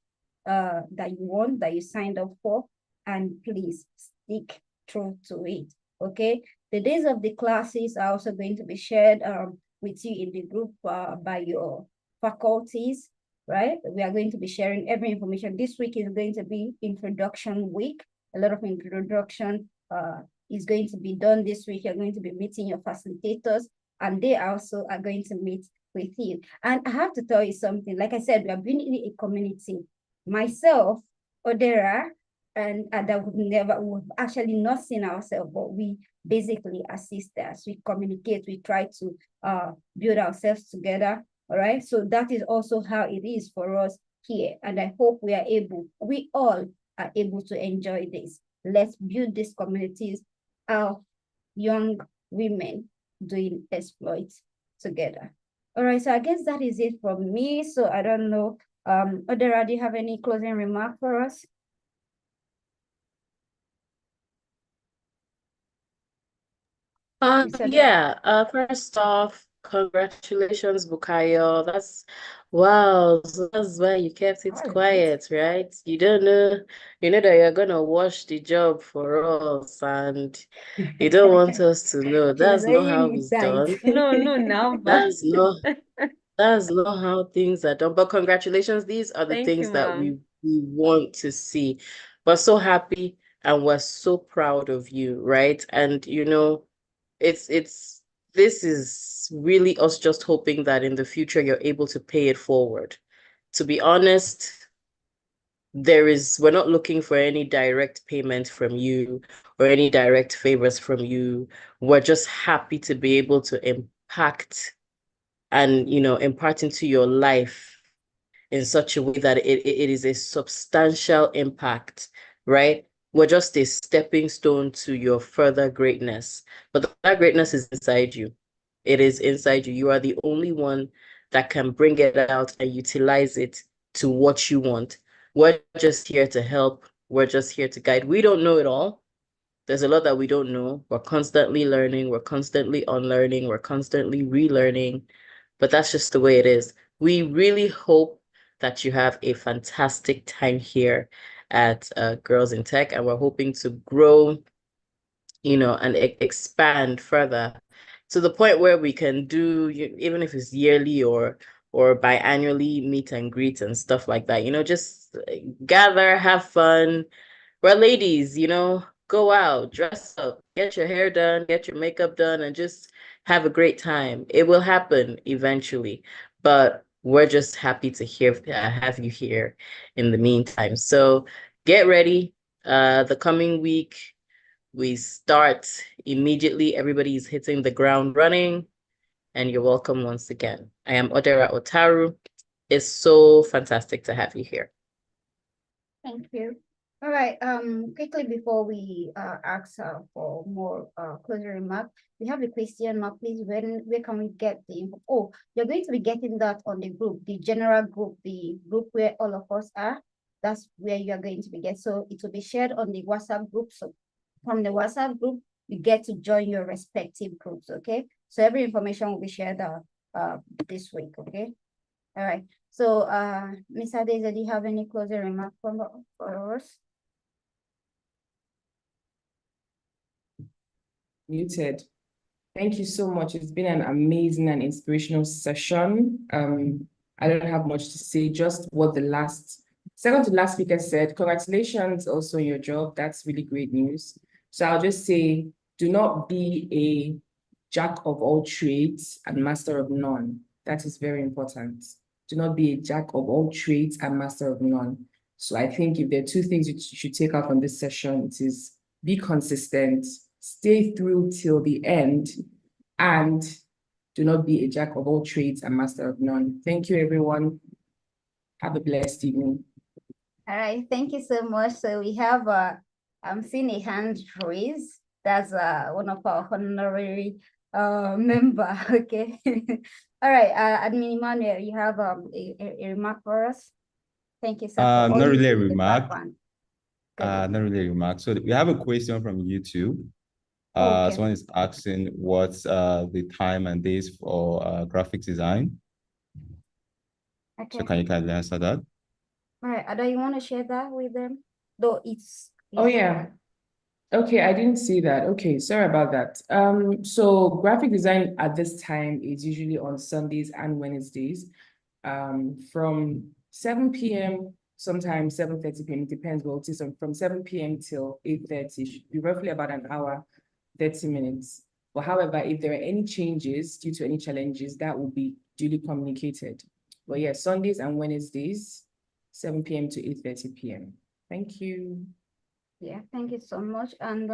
that you signed up for, and please stick true to it, okay? The days of the classes are also going to be shared with you in the group by your faculties, right? We are going to be sharing every information. This week is going to be introduction week. A lot of introduction is going to be done this week. You're going to be meeting your facilitators, and they also are going to meet with you. And I have to tell you something. Like I said, we are building a community. Myself, Odera, and that would actually not seen ourselves, but we basically assist us. We communicate. We try to build ourselves together. All right. So that is also how it is for us here. And I hope we all are able to enjoy this. Let's build these communities of young women doing exploits together. All right. So I guess that is it from me. So I don't know. Odera, do you have any closing remark for us? Yeah, first off, congratulations, Bukayo. That's Wow, so that's why you kept it quiet, right? You don't know, you know that you're gonna wash the job for us and you don't want us to know. That's not how it's done. No, now, but That's not how things are done. But congratulations, these are the thank things you, that ma'am. we want to see. We're so happy and we're so proud of you, right? And you know, it's this is really us just hoping that in the future you're able to pay it forward. To be honest, we're not looking for any direct payment from you or any direct favors from you. We're just happy to be able to impact and impart into your life in such a way that it is a substantial impact, right? We're just a stepping stone to your further greatness. But that greatness is inside you. It is inside you. You are the only one that can bring it out and utilize it to what you want. We're just here to help. We're just here to guide. We don't know it all. There's a lot that we don't know. We're constantly learning. We're constantly unlearning. We're constantly relearning. But that's just the way it is. We really hope that you have a fantastic time here at Girls in Tech, and we're hoping to grow, and expand further to the point where we can do, even if it's yearly or biannually, meet and greet and stuff like that. Just gather, have fun. We're ladies, go out, dress up, get your hair done, get your makeup done, and just have a great time. It will happen eventually, but we're just happy to have you here in the meantime. So get ready. The coming week, we start immediately. Everybody's hitting the ground running, and you're welcome once again. I am Odera Otaru. It's so fantastic to have you here. Thank you. All right. Quickly before we ask for more closing remarks, we have a question mark. Please, where can we get the info? Oh, you're going to be getting that on the group, the general group, the group where all of us are. That's where you are going to be getting. So it will be shared on the WhatsApp group. So from the WhatsApp group, you get to join your respective groups. Okay. So every information will be shared this week. Okay. All right. So, Ms. Adeza, do you have any closing remarks for us? Muted. Thank you so much. It's been an amazing and inspirational session. I don't have much to say, just what the second to last speaker said. Congratulations also on your job. That's really great news. So I'll just say, do not be a jack of all trades and master of none. That is very important. Do not be a jack of all trades and master of none. So I think if there are two things you should take out from this session, it is be consistent, stay through till the end, and do not be a jack of all trades and master of none. Thank you, everyone. Have a blessed evening. All right, thank you so much. So we have I'm seeing a hand raised. That's one of our honorary member. Okay. All right, Admin Emmanuel, you have a remark for us. Thank you, sir. Not really a remark. Not really a remark. So we have a question from YouTube. Okay. Someone is asking what's the time and days for graphic design. Okay. So can you kindly answer that? All right, Ada, you want to share that with them? Though it's Oh yeah. Okay, I didn't see that. Okay, sorry about that. So graphic design at this time is usually on Sundays and Wednesdays, from 7 p.m. sometimes 7:30 p.m. It depends, but it's from 7 p.m. till 8:30. Should be roughly about an hour, 30 minutes. But however, if there are any changes due to any challenges, that will be duly communicated. But yeah, Sundays and Wednesdays, 7 p.m. to 8:30 p.m. Thank you. Yeah, thank you so much. And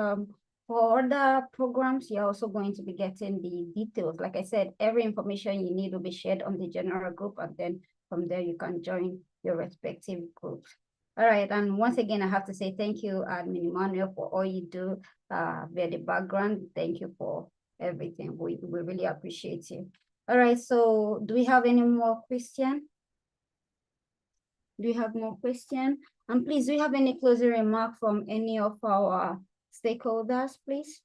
for other programs, you're also going to be getting the details. Like I said, every information you need will be shared on the general group, and then from there you can join your respective groups. All right, and once again, I have to say thank you, Admin Emmanuel, for all you do via the background. Thank you for everything. We really appreciate you. All right, so do we have any more questions? Do you have more questions? And please, do you have any closing remark from any of our stakeholders, please?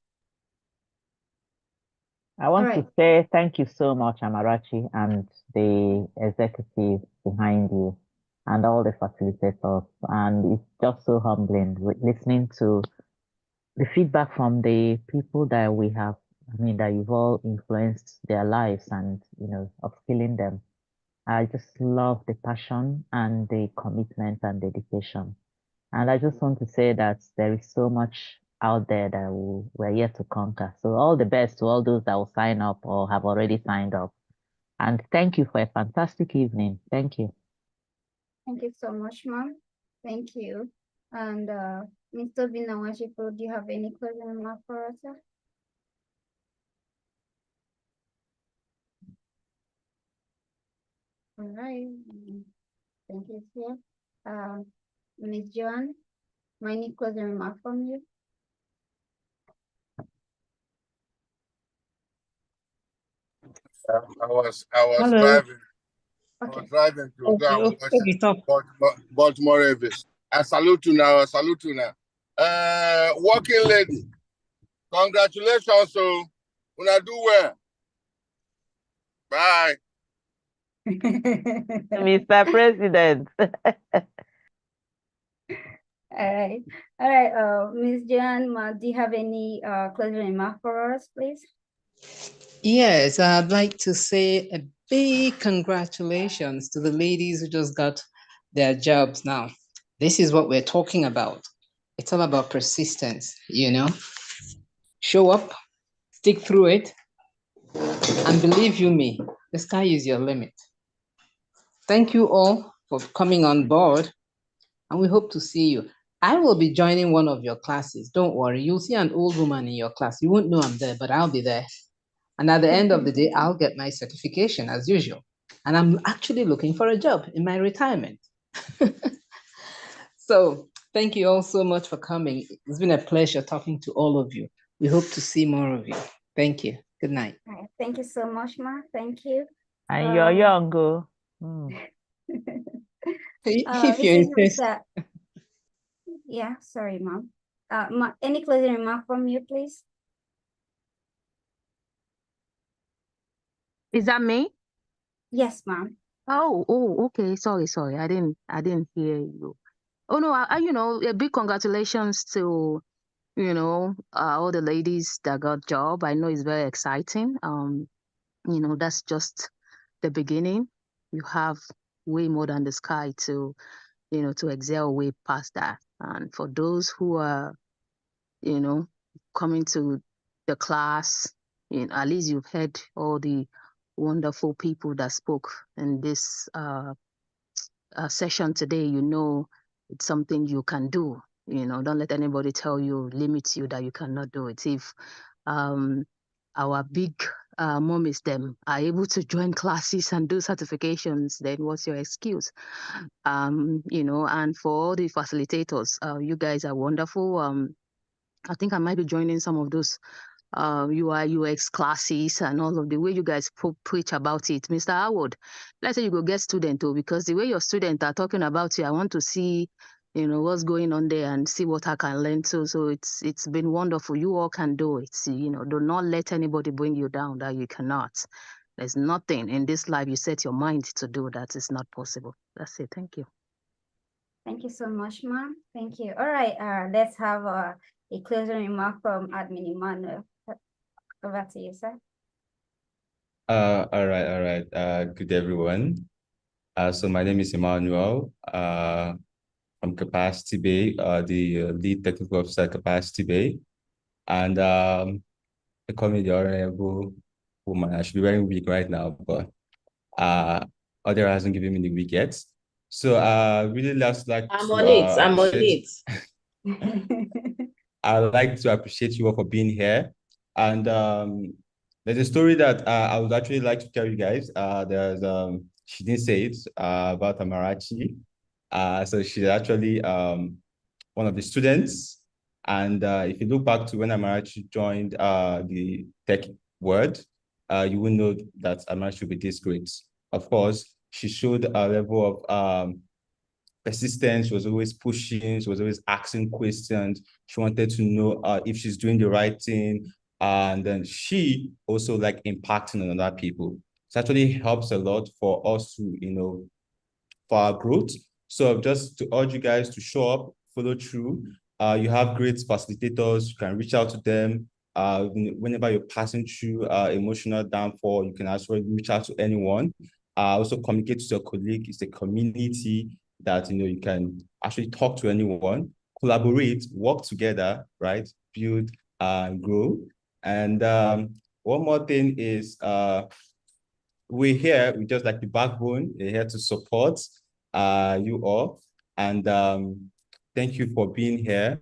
I want right. to say thank you so much, Amarachi, and the executive behind you, and all the facilitators. And it's just so humbling listening to the feedback from the people that we have, I mean, that you've all influenced their lives and, upskilling them. I just love the passion and the commitment and dedication. And I just want to say that there is so much out there that we're yet to conquer. So all the best to all those that will sign up or have already signed up. And thank you for a fantastic evening. Thank you. Thank you so much, ma'am. Thank you. And Mr. Binawashiko, do you have any closing remarks for us, sir? All right. Thank you, sir. Ms. Joan, any closing remark from you? I was Hello. driving. Okay. I was driving to go Okay, and okay, watch Baltimore Ravens. I salute you now. I salute you now. Working lady, congratulations. So, when I do well. Bye. Mr. President. All right. Ms. Joan, do you have any closing remark for us, please? Yes, I'd like to say a big congratulations to the ladies who just got their jobs now. This is what we're talking about. It's all about persistence, Show up, stick through it, and believe you me, the sky is your limit. Thank you all for coming on board, and we hope to see you. I will be joining one of your classes. Don't worry, you'll see an old woman in your class. You won't know I'm there, but I'll be there. And at the end of the day, I'll get my certification as usual. And I'm actually looking for a job in my retirement. So thank you all so much for coming. It's been a pleasure talking to all of you. We hope to see more of you. Thank you. Good night. All right. Thank you so much, ma. Thank you. And you're young, go. If This you're is interested. Yeah, sorry, ma'am. Any closing remark from you, please? Is that me? Yes, ma'am. Oh, okay. Sorry. I didn't hear you. Oh no, a big congratulations to, all the ladies that got job. I know it's very exciting. That's just the beginning. You have way more than the sky to excel way past that. And for those who are, coming to the class, at least you've heard all the wonderful people that spoke in this session today. It's something you can do. Don't let anybody tell you, limit you, that you cannot do it. If our big mommies them are able to join classes and do certifications, then what's your excuse? And for all the facilitators, you guys are wonderful. I think I might be joining some of those UI UX classes and all of the way you guys preach about it. Mr. Howard, let's say you go get student too, because the way your students are talking about you, I want to see, what's going on there and see what I can learn too. So it's been wonderful. You all can do it. Do not let anybody bring you down that you cannot. There's nothing in this life you set your mind to do that is not possible. That's it. Thank you. Thank you so much, ma'am. Thank you. All right. Let's have a closing remark from Admin Emmanuel. Over to you, sir. All right. Good everyone. So my name is Emmanuel. From Capacity Bay, the lead technical officer at Capacity Bay, and they call me the honorable woman. I should be wearing wig right now, but Other hasn't given me the wig yet. So really last like I'm to on it. I'm on appreciate. it. I'd like to appreciate you all for being here. And there's a story that I would actually like to tell you guys. She didn't say it about Amarachi. So she's actually one of the students. And if you look back to when Amarachi joined the tech world, you will know that Amarachi will be this great. Of course, she showed a level of persistence. She was always pushing. She was always asking questions. She wanted to know if she's doing the right thing. and then she also like impacting on other people. It actually helps a lot for us to, for our growth. So just to urge you guys to show up, follow through. You have great facilitators. You can reach out to them. Whenever you're passing through emotional downfall, you can actually reach out to anyone. Also communicate to your colleague. It's a community that you can actually talk to anyone, collaborate, work together, right? Build and grow. And one more thing is we're here, we just like the backbone, we're here to support you all. And thank you for being here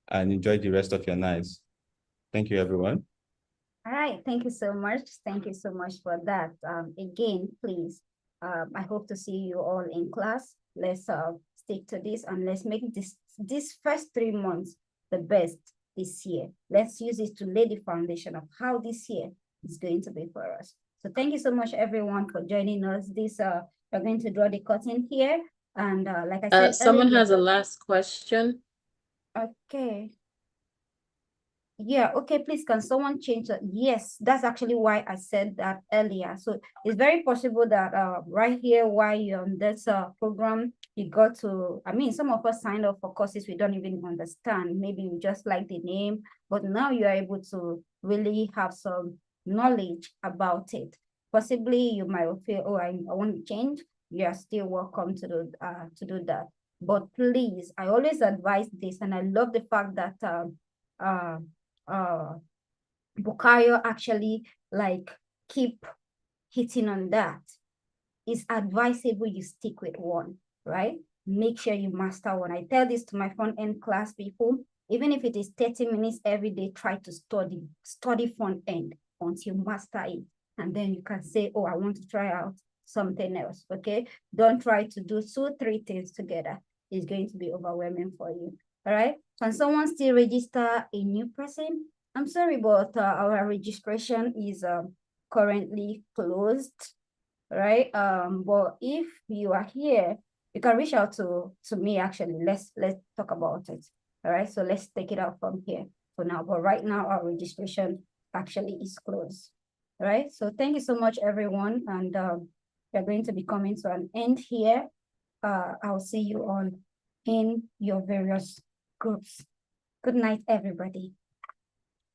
and enjoy the rest of your nights. Thank you, everyone. All right, thank you so much. Thank you so much for that. Again, please, I hope to see you all in class. Let's stick to this and let's make this first 3 months the best this year. Let's use it to lay the foundation of how this year is going to be for us. So thank you so much, everyone, for joining us. We're going to draw the curtain here. And like I said, someone has a last question. Okay. Yeah, okay, please, can someone change that? Yes, that's actually why I said that earlier. So it's very possible that right here, while you're on this program, you got to, some of us signed up for courses we don't even understand. Maybe we just like the name, but now you are able to really have some knowledge about it. Possibly you might feel, oh, I want to change. You are still welcome to do that. But please, I always advise this, and I love the fact that Bukayo actually keep hitting on that. It's advisable you stick with one, right? Make sure you master one. I tell this to my front-end class people, even if it is 30 minutes every day, try to study front-end until you master it. And then you can say, oh, I want to try out something else, okay? Don't try to do 2-3 things together. It's going to be overwhelming for you. All right, can someone still register a new person? I'm sorry, but our registration is currently closed, right? But if you are here, you can reach out to me actually. Let's talk about it. All right, so let's take it out from here for now. But right now, our registration actually is closed. All right, so thank you so much, everyone. And we're going to be coming to an end here. I'll see you all in your various groups. Good night, everybody.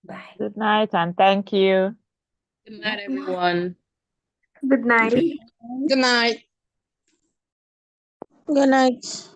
Bye. Good night and thank you. Good night, everyone. Good night. Good night. Good night.